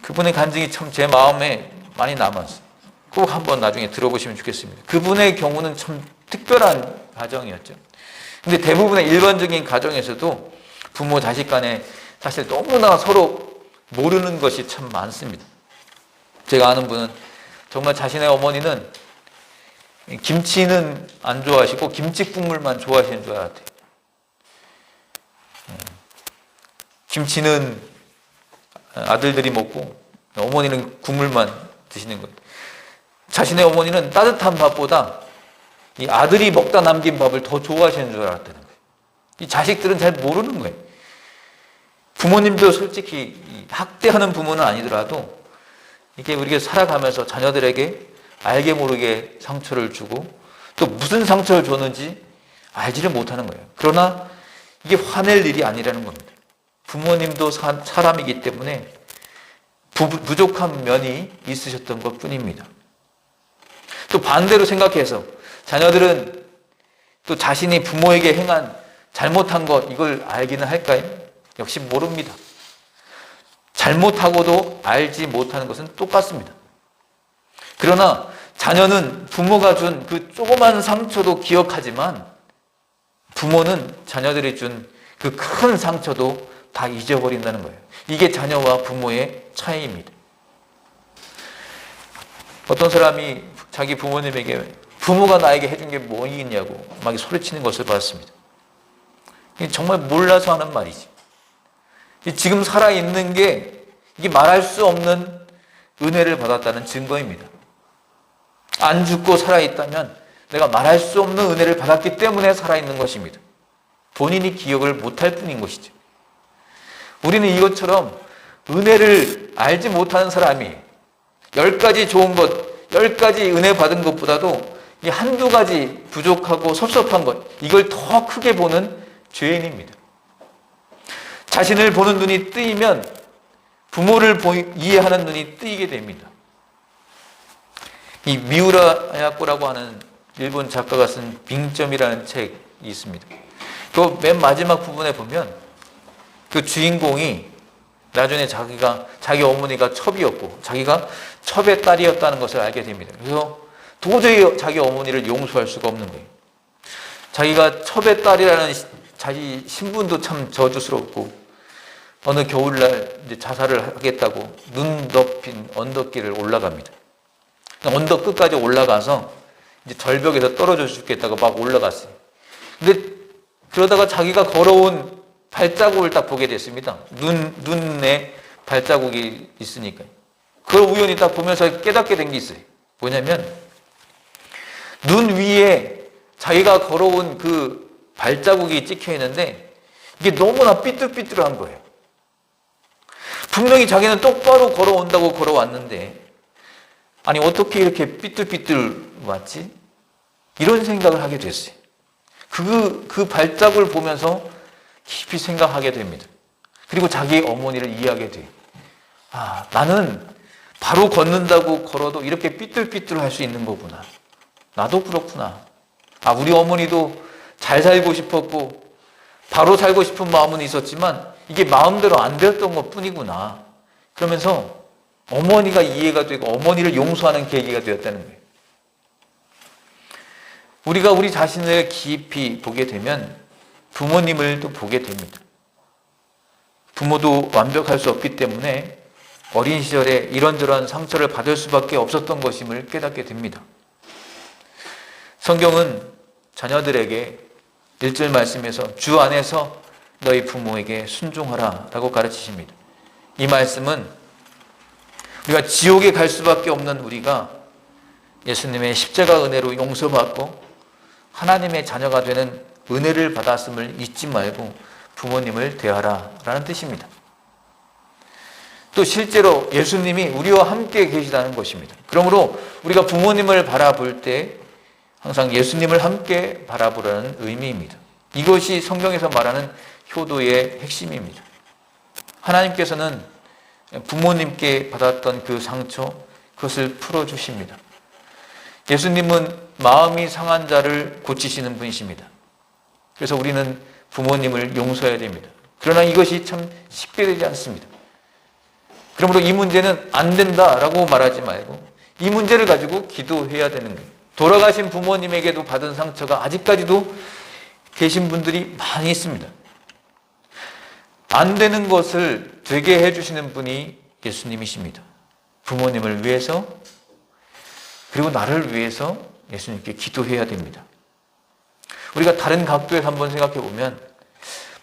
그분의 간증이 참 제 마음에 많이 남았어요. 꼭 한번 나중에 들어보시면 좋겠습니다. 그분의 경우는 참 특별한 가정이었죠. 근데 대부분의 일반적인 가정에서도 부모 자식 간에 사실 너무나 서로 모르는 것이 참 많습니다. 제가 아는 분은 정말 자신의 어머니는 김치는 안 좋아하시고 김치 국물만 좋아하시는 줄 알았대요. 김치는 아들들이 먹고 어머니는 국물만 드시는 거예요. 자신의 어머니는 따뜻한 밥보다 이 아들이 먹다 남긴 밥을 더 좋아하시는 줄 알았다는 거예요. 이 자식들은 잘 모르는 거예요. 부모님도 솔직히 학대하는 부모는 아니더라도 이게 우리가 살아가면서 자녀들에게 알게 모르게 상처를 주고 또 무슨 상처를 줬는지 알지를 못하는 거예요. 그러나 이게 화낼 일이 아니라는 겁니다. 부모님도 사람이기 때문에 부족한 면이 있으셨던 것 뿐입니다. 또 반대로 생각해서 자녀들은 또 자신이 부모에게 행한 잘못한 것 이걸 알기는 할까요? 역시 모릅니다. 잘못하고도 알지 못하는 것은 똑같습니다. 그러나 자녀는 부모가 준 그 조그만 상처도 기억하지만 부모는 자녀들이 준 그 큰 상처도 다 잊어버린다는 거예요. 이게 자녀와 부모의 차이입니다. 어떤 사람이 자기 부모님에게 부모가 나에게 해준 게 뭐 있냐고 막 소리치는 것을 봤습니다. 정말 몰라서 하는 말이지. 지금 살아있는 게 이게 말할 수 없는 은혜를 받았다는 증거입니다. 안 죽고 살아있다면 내가 말할 수 없는 은혜를 받았기 때문에 살아있는 것입니다. 본인이 기억을 못할 뿐인 것이죠. 우리는 이것처럼 은혜를 알지 못하는 사람이 10가지 좋은 것, 10가지 은혜 받은 것보다도 이 한두 가지 부족하고 섭섭한 것, 이걸 더 크게 보는 죄인입니다. 자신을 보는 눈이 뜨이면 부모를 이해하는 눈이 뜨이게 됩니다. 이 미우라 야코라고 하는 일본 작가가 쓴 빙점이라는 책이 있습니다. 그 맨 마지막 부분에 보면 그 주인공이 나중에 자기 어머니가 첩이었고 자기가 첩의 딸이었다는 것을 알게 됩니다. 그래서 도저히 자기 어머니를 용서할 수가 없는 거예요. 자기가 첩의 딸이라는 자기 신분도 참 저주스럽고 어느 겨울날 이제 자살을 하겠다고 눈 덮인 언덕길을 올라갑니다. 언덕 끝까지 올라가서 이제 절벽에서 떨어져 죽겠다고 막 올라갔어요. 근데 그러다가 자기가 걸어온 발자국을 딱 보게 됐습니다. 눈에 발자국이 있으니까. 그걸 우연히 딱 보면서 깨닫게 된 게 있어요. 뭐냐면 눈 위에 자기가 걸어온 그 발자국이 찍혀 있는데 이게 너무나 삐뚤삐뚤한 거예요. 분명히 자기는 똑바로 걸어온다고 걸어왔는데 아니 어떻게 이렇게 삐뚤삐뚤 왔지? 이런 생각을 하게 됐어요. 그 발자국을 보면서 깊이 생각하게 됩니다. 그리고 자기 어머니를 이해하게 돼요. 아, 나는 바로 걷는다고 걸어도 이렇게 삐뚤삐뚤할 수 있는 거구나. 나도 그렇구나. 아, 우리 어머니도 잘 살고 싶었고 바로 살고 싶은 마음은 있었지만 이게 마음대로 안 되었던 것 뿐이구나. 그러면서 어머니가 이해가 되고 어머니를 용서하는 계기가 되었다는 거예요. 우리가 우리 자신을 깊이 보게 되면 부모님을 또 보게 됩니다. 부모도 완벽할 수 없기 때문에 어린 시절에 이런저런 상처를 받을 수밖에 없었던 것임을 깨닫게 됩니다. 성경은 자녀들에게 1절 말씀에서 주 안에서 너희 부모에게 순종하라 라고 가르치십니다. 이 말씀은 우리가 지옥에 갈 수밖에 없는 우리가 예수님의 십자가 은혜로 용서받고 하나님의 자녀가 되는 은혜를 받았음을 잊지 말고 부모님을 대하라 라는 뜻입니다. 또 실제로 예수님이 우리와 함께 계시다는 것입니다. 그러므로 우리가 부모님을 바라볼 때 항상 예수님을 함께 바라보라는 의미입니다. 이것이 성경에서 말하는 효도의 핵심입니다. 하나님께서는 부모님께 받았던 그 상처, 그것을 풀어주십니다. 예수님은 마음이 상한 자를 고치시는 분이십니다. 그래서 우리는 부모님을 용서해야 됩니다. 그러나 이것이 참 쉽게 되지 않습니다. 그러므로 이 문제는 안 된다라고 말하지 말고 이 문제를 가지고 기도해야 되는 거예요. 돌아가신 부모님에게도 받은 상처가 아직까지도 계신 분들이 많이 있습니다. 안 되는 것을 되게 해주시는 분이 예수님이십니다. 부모님을 위해서 그리고 나를 위해서 예수님께 기도해야 됩니다. 우리가 다른 각도에서 한번 생각해 보면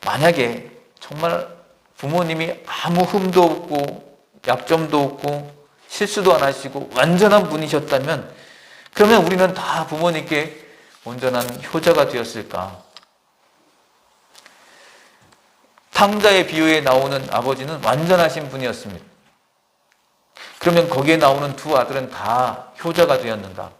만약에 정말 부모님이 아무 흠도 없고 약점도 없고 실수도 안 하시고 완전한 분이셨다면 그러면 우리는 다 부모님께 온전한 효자가 되었을까? 탕자의 비유에 나오는 아버지는 완전하신 분이었습니다. 그러면 거기에 나오는 두 아들은 다 효자가 되었는가?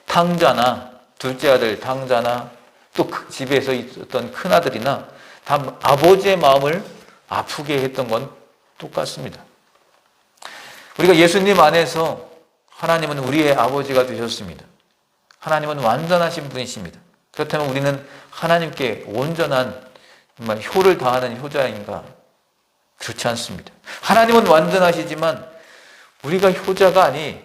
탕자나 둘째 아들 탕자나 또 집에서 있었던 큰아들이나 다 아버지의 마음을 아프게 했던 건 똑같습니다. 우리가 예수님 안에서 하나님은 우리의 아버지가 되셨습니다. 하나님은 완전하신 분이십니다. 그렇다면 우리는 하나님께 온전한 정말 효를 다하는 효자인가? 그렇지 않습니다. 하나님은 완전하시지만 우리가 효자가 아니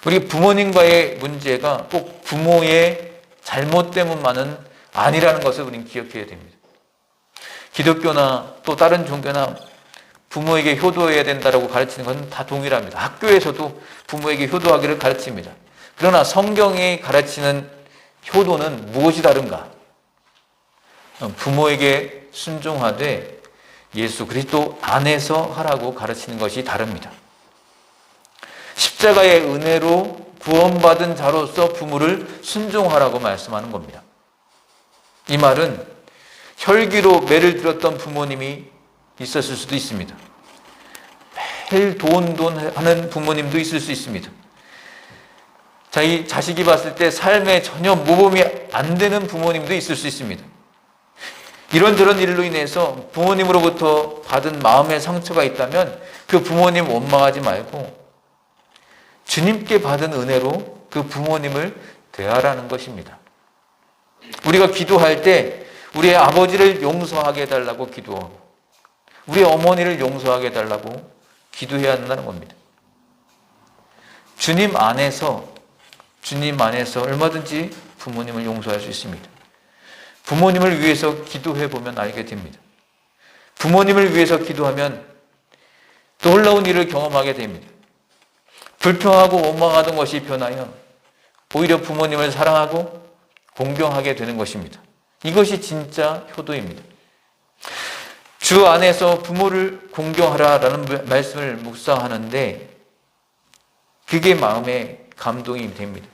우리 부모님과의 문제가 꼭 부모의 잘못 때문만은 아니라는 것을 우리는 기억해야 됩니다. 기독교나 또 다른 종교나 부모에게 효도해야 된다고 가르치는 것은 다 동일합니다. 학교에서도 부모에게 효도하기를 가르칩니다. 그러나 성경이 가르치는 효도는 무엇이 다른가? 부모에게 순종하되 예수 그리스도 안에서 하라고 가르치는 것이 다릅니다. 십자가의 은혜로 구원받은 자로서 부모를 순종하라고 말씀하는 겁니다. 이 말은 혈기로 매를 들었던 부모님이 있었을 수도 있습니다. 매일 돈 하는 부모님도 있을 수 있습니다. 자기 자식이 봤을 때 삶에 전혀 모범이 안 되는 부모님도 있을 수 있습니다. 이런저런 일로 인해서 부모님으로부터 받은 마음의 상처가 있다면 그 부모님 원망하지 말고 주님께 받은 은혜로 그 부모님을 대하라는 것입니다. 우리가 기도할 때 우리의 아버지를 용서하게 해달라고 기도하고 우리 어머니를 용서하게 해달라고 기도해야 한다는 겁니다. 주님 안에서 얼마든지 부모님을 용서할 수 있습니다. 부모님을 위해서 기도해 보면 알게 됩니다. 부모님을 위해서 기도하면 놀라운 일을 경험하게 됩니다. 불평하고 원망하던 것이 변하여 오히려 부모님을 사랑하고 공경하게 되는 것입니다. 이것이 진짜 효도입니다. 주 안에서 부모를 공경하라라는 말씀을 묵상하는데 그게 마음에 감동이 됩니다.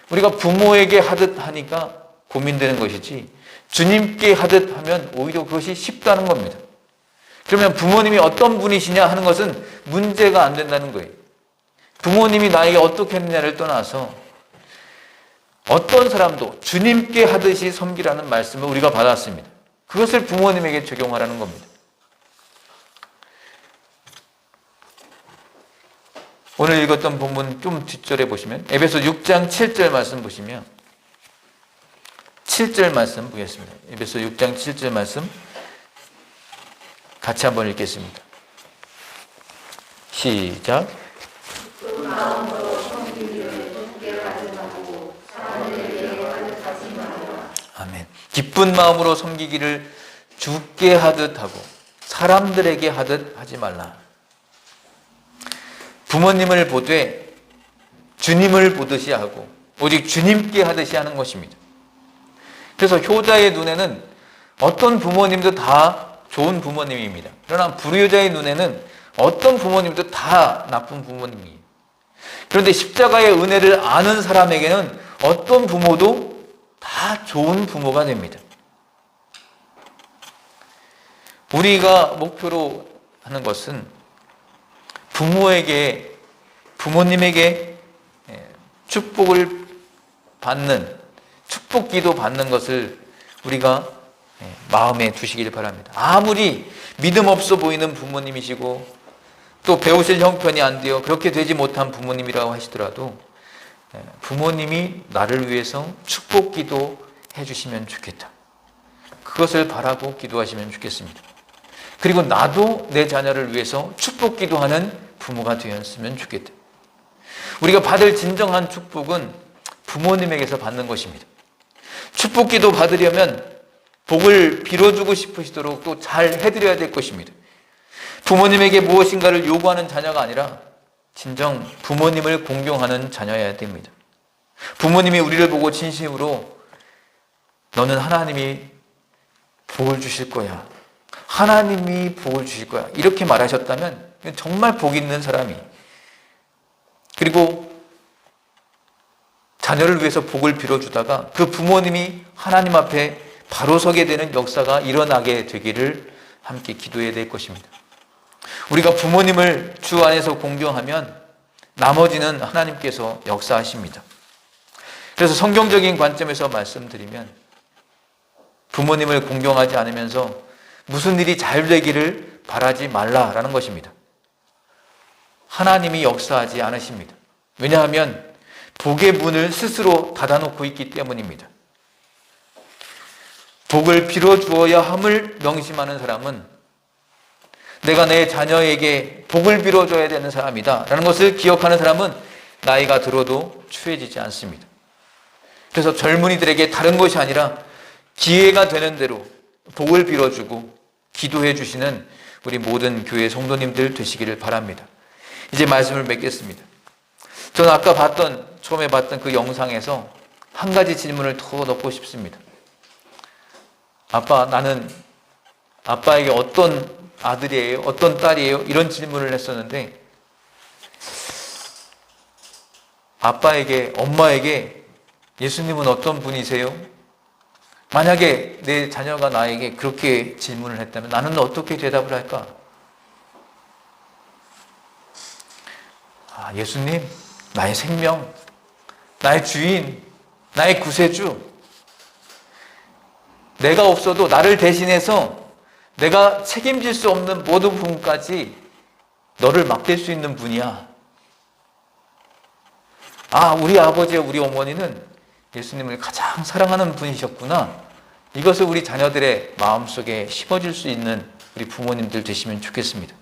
우리가 부모에게 하듯 하니까 고민되는 것이지 주님께 하듯 하면 오히려 그것이 쉽다는 겁니다. 그러면 부모님이 어떤 분이시냐 하는 것은 문제가 안 된다는 거예요. 부모님이 나에게 어떻게 했느냐를 떠나서 어떤 사람도 주님께 하듯이 섬기라는 말씀을 우리가 받았습니다. 그것을 부모님에게 적용하라는 겁니다. 오늘 읽었던 본문 좀 뒷절에 보시면 에베소 6장 7절 말씀 보시면 7절 말씀 보겠습니다. 에베소 6장 7절 말씀 같이 한번 읽겠습니다. 시작. 아멘. 기쁜 마음으로 섬기기를 주께 하듯 하고 사람들에게 하듯 하지 말라. 부모님을 보되 주님을 보듯이 하고 오직 주님께 하듯이 하는 것입니다. 그래서 효자의 눈에는 어떤 부모님도 다 좋은 부모님입니다. 그러나 불효자의 눈에는 어떤 부모님도 다 나쁜 부모님이에요. 그런데 십자가의 은혜를 아는 사람에게는 어떤 부모도 다 좋은 부모가 됩니다. 우리가 목표로 하는 것은 부모님에게 축복을 받는, 축복 기도 받는 것을 우리가 마음에 두시길 바랍니다. 아무리 믿음 없어 보이는 부모님이시고 또 배우실 형편이 안 되어 그렇게 되지 못한 부모님이라고 하시더라도 부모님이 나를 위해서 축복 기도 해주시면 좋겠다. 그것을 바라고 기도하시면 좋겠습니다. 그리고 나도 내 자녀를 위해서 축복 기도하는 부모가 되었으면 좋겠다. 우리가 받을 진정한 축복은 부모님에게서 받는 것입니다. 축복 기도 받으려면 복을 빌어주고 싶으시도록 또 잘 해드려야 될 것입니다. 부모님에게 무엇인가를 요구하는 자녀가 아니라 진정 부모님을 공경하는 자녀여야 됩니다. 부모님이 우리를 보고 진심으로 너는 하나님이 복을 주실 거야. 하나님이 복을 주실 거야. 이렇게 말하셨다면 정말 복 있는 사람이. 그리고 자녀를 위해서 복을 빌어주다가 그 부모님이 하나님 앞에 바로 서게 되는 역사가 일어나게 되기를 함께 기도해야 될 것입니다. 우리가 부모님을 주 안에서 공경하면 나머지는 하나님께서 역사하십니다. 그래서 성경적인 관점에서 말씀드리면 부모님을 공경하지 않으면서 무슨 일이 잘 되기를 바라지 말라라는 것입니다. 하나님이 역사하지 않으십니다. 왜냐하면 복의 문을 스스로 닫아놓고 있기 때문입니다. 복을 빌어주어야 함을 명심하는 사람은 내가 내 자녀에게 복을 빌어줘야 되는 사람이다 라는 것을 기억하는 사람은 나이가 들어도 추해지지 않습니다. 그래서 젊은이들에게 다른 것이 아니라 기회가 되는 대로 복을 빌어주고 기도해 주시는 우리 모든 교회 성도님들 되시기를 바랍니다. 이제 말씀을 맺겠습니다. 저는 아까 처음에 봤던 그 영상에서 한 가지 질문을 더 넣고 싶습니다. 아빠, 나는 아빠에게 어떤 아들이에요? 어떤 딸이에요? 이런 질문을 했었는데 아빠에게, 엄마에게 예수님은 어떤 분이세요? 만약에 내 자녀가 나에게 그렇게 질문을 했다면 나는 어떻게 대답을 할까? 예수님, 나의 생명, 나의 주인, 나의 구세주. 내가 없어도 나를 대신해서 내가 책임질 수 없는 모든 부분까지 너를 맡길 수 있는 분이야. 우리 아버지와 우리 어머니는 예수님을 가장 사랑하는 분이셨구나. 이것을 우리 자녀들의 마음속에 심어줄 수 있는 우리 부모님들 되시면 좋겠습니다.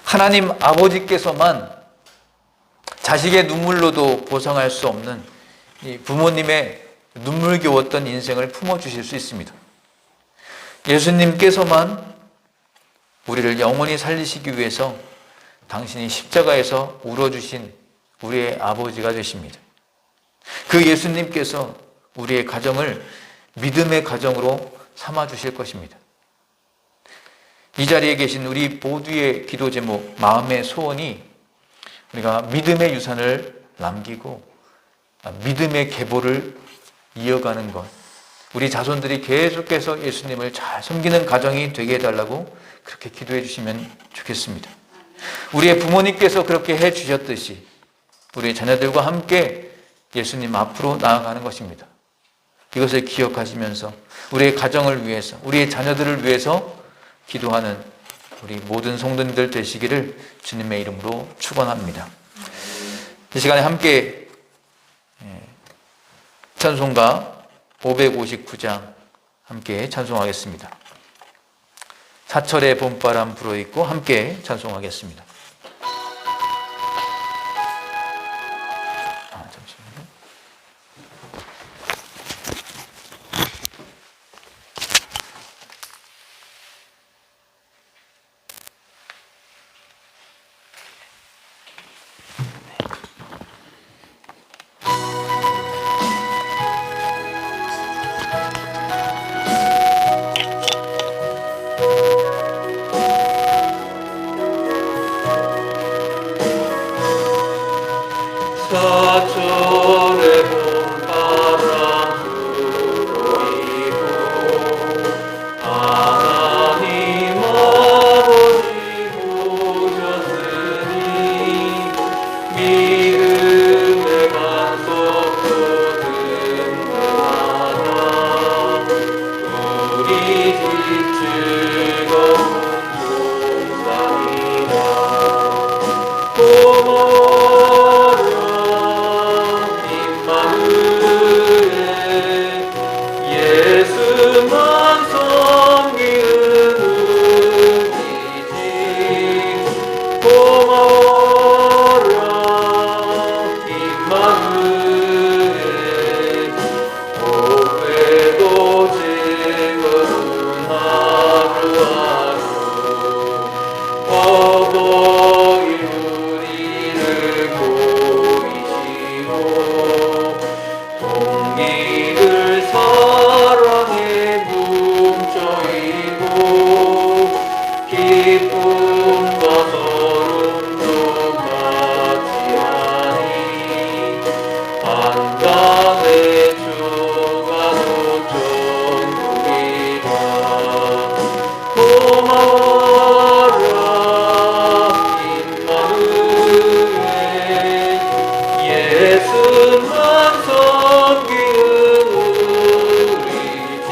하나님 아버지께서만 자식의 눈물로도 보상할 수 없는 이 부모님의 눈물겨웠던 인생을 품어주실 수 있습니다. 예수님께서만 우리를 영원히 살리시기 위해서 당신이 십자가에서 울어주신 우리의 아버지가 되십니다. 그 예수님께서 우리의 가정을 믿음의 가정으로 삼아 주실 것입니다. 이 자리에 계신 우리 모두의 기도 제목, 마음의 소원이 우리가 믿음의 유산을 남기고 믿음의 계보를 이어가는 것, 우리 자손들이 계속해서 예수님을 잘 섬기는 가정이 되게 해달라고 그렇게 기도해 주시면 좋겠습니다. 우리의 부모님께서 그렇게 해 주셨듯이 우리의 자녀들과 함께 예수님 앞으로 나아가는 것입니다. 이것을 기억하시면서 우리의 가정을 위해서, 우리의 자녀들을 위해서 기도하는 우리 모든 성도님들 되시기를 주님의 이름으로 축원합니다. 이 시간에 함께 찬송가 559장 함께 찬송하겠습니다. 사철의 봄바람 불어있고 함께 찬송하겠습니다. 잠시만요. 사철의 봄바람 불어이고 하나님 아버지 오셨으니 믿음의 간섭도 든든하다. 우리 집 즐거운 동산이다. 고마워라 예수만 섬기는 우리지. 고마워라 임마누엘. 복되고 즐거운 하루하루 어버이 우리를 보이시고 동기를 사랑에 뭉쳐있고 기쁨과 서름도 같이하니 한강의 주가 도전국이다. 고마워라 임마누엘. 예수만 섬기는 우리지.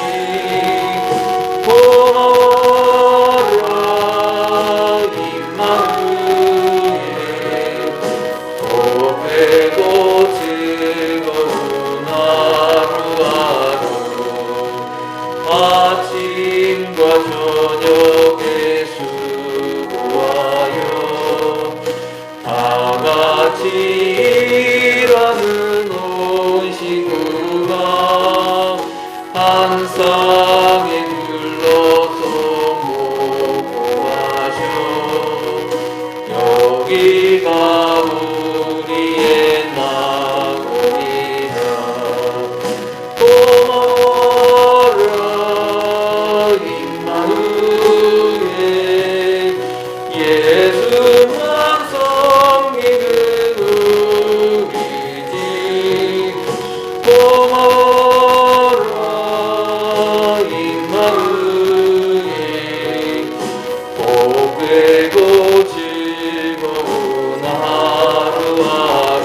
고마워라 임마누엘. 복되고 즐거운 하루하루 아침과 저녁에 수고하여 다같이 일하는 온 식구가 한 쌍에 둘러서 먹고 마셔. 여기가 우리의 낙원이다. 고마워라 임마누엘. 예수만 섬기는 우리지. 고마워라 임마누엘. 복되고 즐거운 하루하루.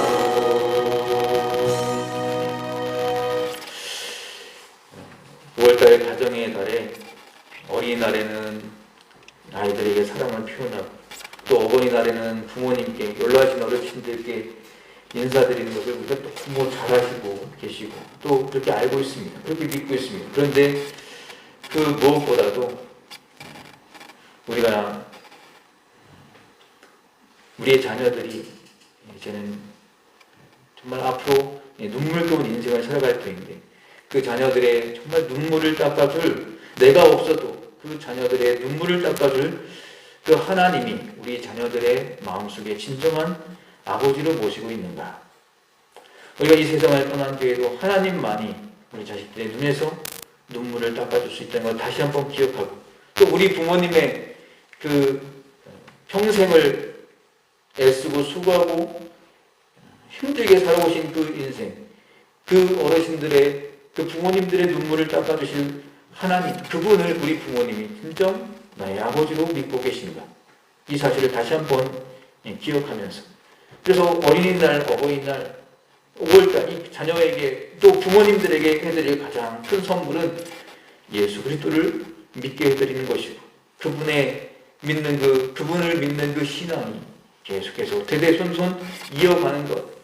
(5월달) 가정의 달에, 어린이날에는 아이들에게 사랑을 표현하고 또 어버이날에는 부모님께, 연로하신 어르신들께 인사드리는 것을 우리가 너무 잘하시고 계시고 또 그렇게 알고 있습니다. 그렇게 믿고 있습니다. 그런데 그 무엇보다도 우리가 우리의 자녀들이 이제는 정말 앞으로 눈물겨운 인생을 살아갈 터인데 그 자녀들의 정말 눈물을 닦아줄, 내가 없어도 그 자녀들의 눈물을 닦아줄 그 하나님이 우리 자녀들의 마음속에 진정한 아버지로 모시고 있는가? 우리가 이 세상을 떠난 뒤에도 하나님만이 우리 자식들의 눈에서 눈물을 닦아줄 수 있다는 걸 다시 한번 기억하고, 또 우리 부모님의 그 평생을 애쓰고 수고하고 힘들게 살아오신 그 인생, 그 어르신들의, 그 부모님들의 눈물을 닦아주실 하나님, 그분을 우리 부모님이 진정 나의 아버지로 믿고 계신가, 이 사실을 다시 한번 기억하면서, 그래서 어린이날, 어버이날, 5월달 이 자녀에게 또 부모님들에게 해드릴 가장 큰 선물은 예수 그리스도를 믿게 해드리는 것이고, 그분을 믿는 그 신앙이 계속해서 대대손손 이어가는 것,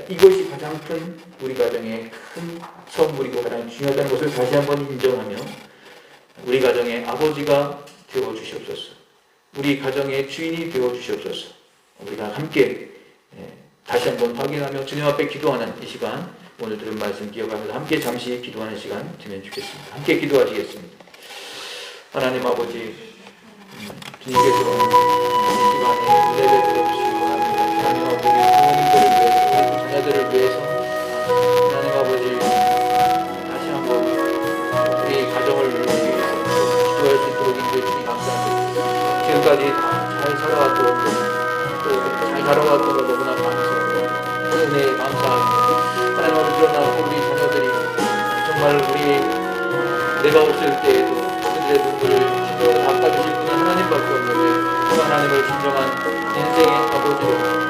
이것이 가장 큰 우리 가정의 큰 선물이고 가장 중요하다는 것을 다시 한번 인정하며, 우리 가정의 아버지가 되어 주시옵소서, 우리 가정의 주인이 되어 주시옵소서. 우리가 함께 다시 한번 확인하며 주님 앞에 기도하는 이 시간, 오늘 들은 말씀 기억하면서 함께 잠시 기도하는 시간 되면 좋겠습니다. 함께 기도하시겠습니다. 하나님 아버지, 주님께서 이 시간에 은혜를 베풀어주시기 바랍니다. 하나님 아버지, 부모님들을 위해서, 우리 자녀들을 위해서 하나님 아버지, 다시 한번 우리 가정을 위해서 기도할 수 있도록 인도해 주시기 감사합니다. 지금까지 잘 살아왔던 잘 살아왔던 것 너무나 감사합니다. 은혜에 감사합니다. 하나님 아버지, 그러나 우리 자녀들이 정말 내가 없을 때에도 그들의 눈물을 진정으로 닦아주실 분은 하나님밖에 없는데, 그 하나님을 진정한 인생의 아버지로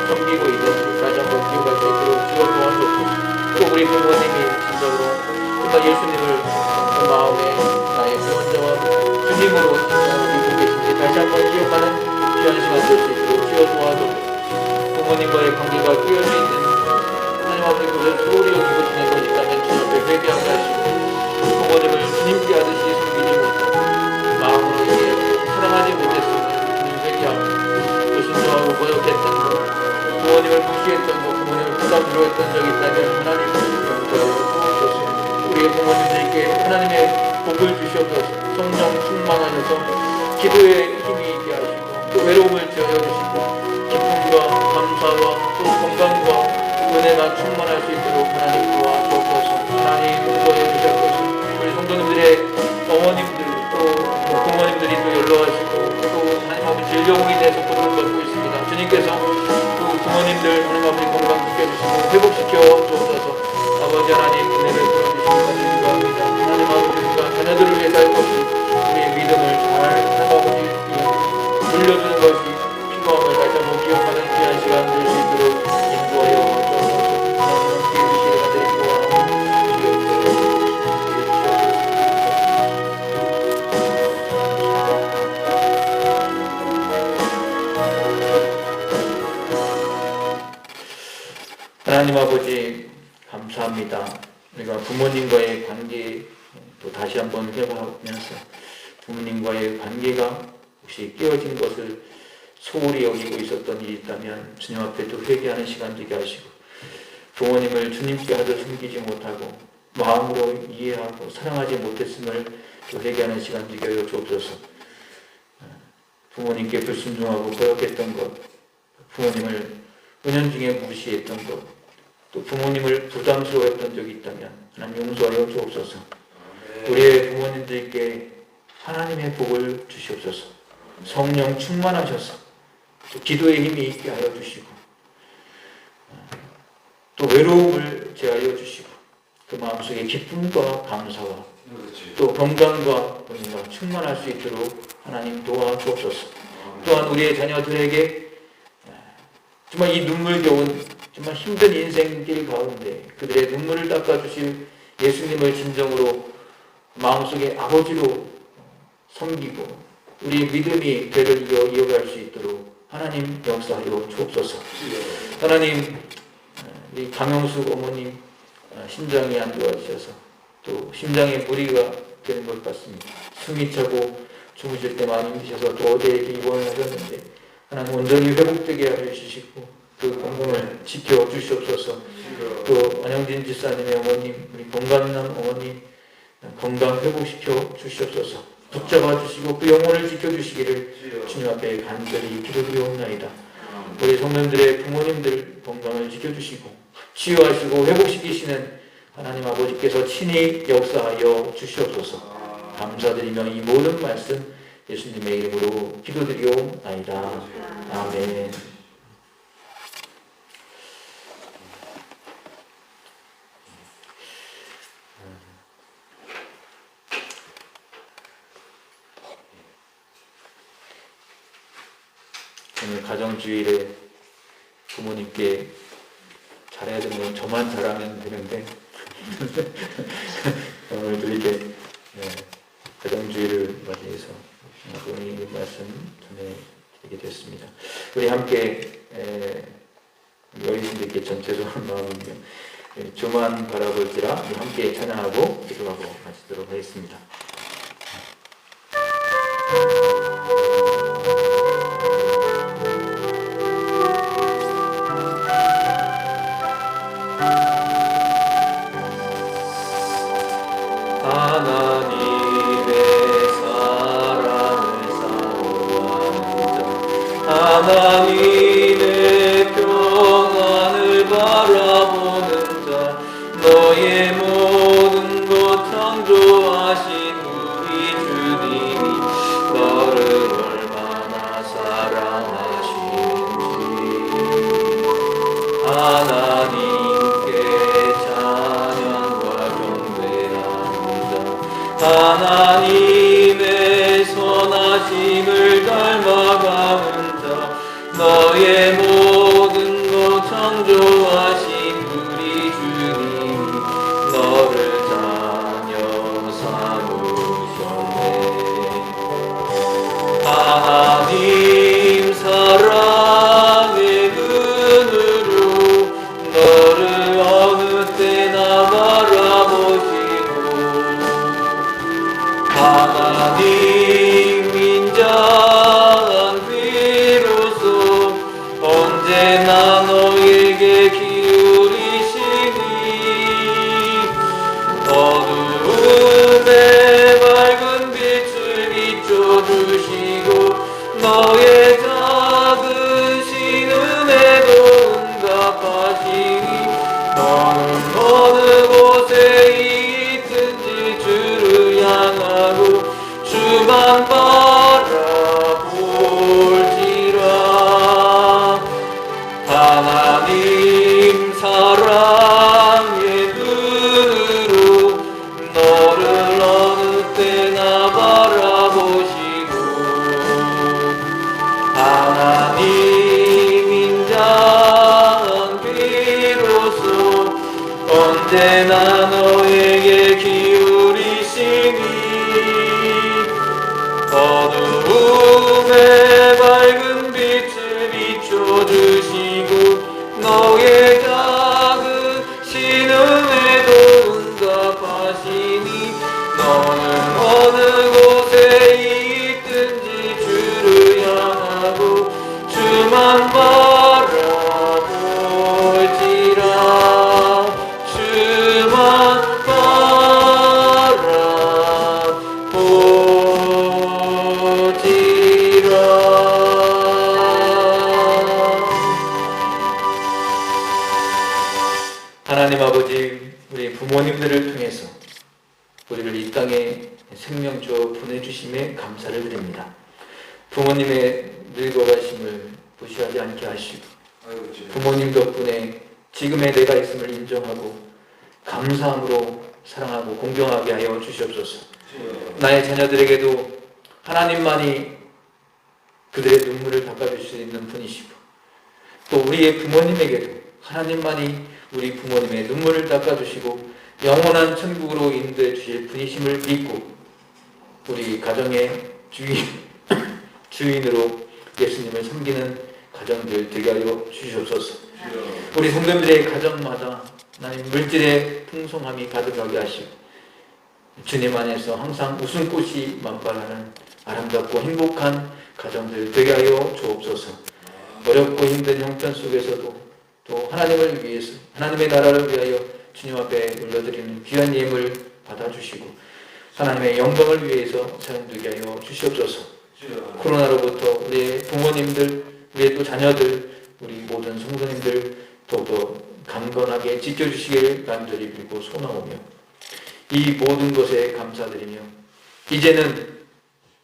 섬기고 있는 다시 한번 기억할 수 있도록 주여 도와주옵소서. 또 우리 부모님이 진정으로 정말 예수님을 그 마음에 나의 구원자와 주님으로 진정하고 믿고 계신지 다시 한번 기억하는 귀한 시간 될 수 있도록 주여 도와주옵소서. 부모님과의 관계가 끼어져 있는 하나님 아버지, 그것을 소홀히 여기고 지낸 것이 있다면 주님 앞에 회개하게 하시고, 부모님을 주님께 하듯이 섬기지 못하고 마음으로 사랑하지 못했음을 주님 회개하고, 또 순종하고 거역했던 것, 부모님을 무시했던 것, 부모님을 부담스러워 했던 적이 있다면 하나님 용서하여 주옵소서. 우리의 부모님들께 하나님의 복을 주시옵소서. 성령 충만하셔서 기도에 힘이 있게 하시고, 또 외로움을 지어여 주시고 기쁨과 감사와 또 건강과 은혜가 충만할 수 있도록 하나님 도와주옵소서. 하나님 인도해 주시옵소서. 우리 성도님들의 어머님들, 또 부모님들이 또 연로하시고 또 하나님 아버지 질병으로 인해서 고통을 받고 있습니다. 주님께서 또 부모님들 하나님 아버지 건강 지켜주시고 회복시켜 주옵소서. 아버지 하나님 은혜를 부어주시기 바랍니다. 하나님 아버지, 우리가 자녀들을 위해 살 것이 우리의 믿음을 잘 하나님 아버지 물려주는 것이 필요함을 다시 한번 기억하는 귀한 시간 될 수 있도록 인도하여 주옵소서. 하나님 함께 해주시기를 드리고 하나님 아버지, 감사합니다. 우리가 부모님과의 관계 또 다시 한번 회복하면서 부모님과의 관계가 혹시 깨어진 것을 소홀히 여기고 있었던 일이 있다면 주님 앞에 또 회개하는 시간 되게 하시고, 부모님을 주님께 하듯 섬기지 못하고 마음으로 이해하고 사랑하지 못했음을 또 회개하는 시간 되게 하여 주옵소서. 부모님께 불순종하고 거역했던 것, 부모님을 은연중에 무시했던 것, 또 부모님을 부담스러워했던 적이 있다면 하나님 용서하여 주옵소서. 우리의 부모님들께 하나님의 복을 주시옵소서. 성령 충만하셔서 또 기도의 힘이 있게 하여 주시고, 또 외로움을 제하여 주시고, 그 마음속에 기쁨과 감사와 또 건강과 은혜가 충만할 수 있도록 하나님 도와주옵소서. 또한 우리의 자녀들에게 정말 이 눈물겨운 정말 힘든 인생길 가운데 그들의 눈물을 닦아주실 예수님을 진정으로 마음속에 아버지로 섬기고 우리 믿음이 배를 이어갈 수 있도록 하나님 역사하여 주옵소서. 하나님, 우리 강영숙 어머님 심장이 안 좋아지셔서 또 심장에 무리가 되는 것 같습니다. 숨이 차고 주무실 때 많이 힘드셔서 또 어제 입원을 하셨는데 하나님 온전히 회복되게 해주시고 그 건강을 지켜주시옵소서. 또 안영진 집사님의 어머님, 우리 건강남 어머님 건강 회복시켜 주시옵소서. 붙잡아 주시고 그 영혼을 지켜주시기를 주님 앞에 간절히 기도드리옵나이다. 우리 성도님들의 부모님들 건강을 지켜주시고 치유하시고 회복시키시는 하나님 아버지께서 친히 역사하여 주시옵소서. 감사드리며 이 모든 말씀 예수님의 이름으로 기도드리옵나이다. 아멘. 오늘 가정주일에 부모님께 잘해야 되는 건 저만 잘하면 되는데 오늘도 이렇게 가정주일을 맞이해서 오늘 말씀 전해드리게 됐습니다. 우리 함께 어르신들께 전체적인 마음이며 주만 바라볼지라 함께 찬양하고 기도하고 마치도록 하겠습니다. 하나님의 평안을 바라보는 자 너의 모든 것 창조하신 우리 주님이 너를 얼마나 사랑하시는지 하나님께 찬양과 경배하는 자 하나님의 선하심을 닮아가는 너의 모든 것 창조하신 우리 주님 너를 자녀 삼으셨네. 하나님 사랑의 눈으로 너를 어느 때나 바라보시고 하나님 인자한 귀로서 언제나 너에게 기울이시니 어두움에 밝은 빛을 비춰주시고 너의 작은 신은혜도 응답하시니 너는 어느 곳에 있든지 주를 향하고 주만 바라볼지라. 하나님 사랑의 눈으로 너를 어느 때나 바라보시고 하나님 인자한 귀로서 언제나 너에게 기울이시니 어두움에 밝은 빛을 비춰주시고 너의 작은 신음에도 응답하시니 너는 어느 곳에 있든지 주를 향하고 주만 바라볼지라. 주만 하나님 아버지, 우리 부모님들을 통해서 우리를 이 땅에 생명 주어 보내주심에 감사를 드립니다. 부모님의 늙어가심을 무시하지 않게 하시고 부모님 덕분에 지금의 내가 있음을 인정하고 감사함으로 사랑하고 공경하게 하여 주시옵소서. 나의 자녀들에게도 하나님만이 그들의 눈물을 닦아줄 수 있는 분이시고 또 우리의 부모님에게도 하나님만이 우리 부모님의 눈물을 닦아주시고 영원한 천국으로 인도해 주실 분이심을 믿고 우리 가정의 주인으로 예수님을 섬기는 가정들 되게 하여 주시옵소서. 우리 성도님들의 가정마다 하나님 물질의 풍성함이 가득하게 하시고 주님 안에서 항상 웃음꽃이 만발하는 아름답고 행복한 가정들 되게 하여 주옵소서. 어렵고 힘든 형편 속에서도 또 하나님을 위해서 하나님의 나라를 위하여 주님 앞에 올려드리는 귀한 예물 받아주시고 하나님의 영광을 위해서 사용되게 하여 주시옵소서. 코로나로부터 우리의 부모님들, 우리의 또 자녀들, 우리 모든 성도님들 더욱더 강건하게 지켜주시기를 간절히 빌고 소망하며 이 모든 것에 감사드리며 이제는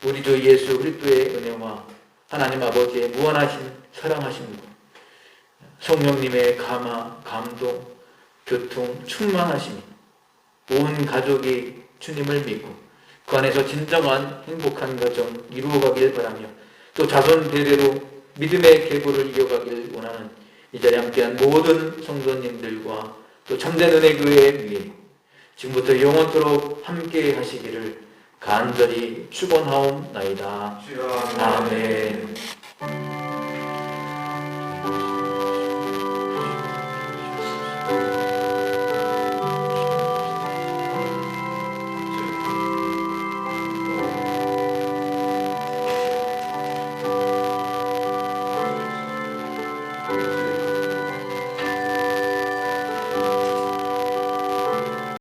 우리 주 예수 그리스도의 은혜와 하나님 아버지의 무한하신 사랑하심과 성령님의 감동, 교통, 충만하심이 온 가족이 주님을 믿고 그 안에서 진정한 행복한 가정 이루어가길 바라며 또 자손 대대로 믿음의 계보를 이어가길 원하는 이 자리에 함께한 모든 성도님들과 또 참된 은혜교회 위에 지금부터 영원토록 함께 하시기를 간절히 축원하옵나이다. 아멘.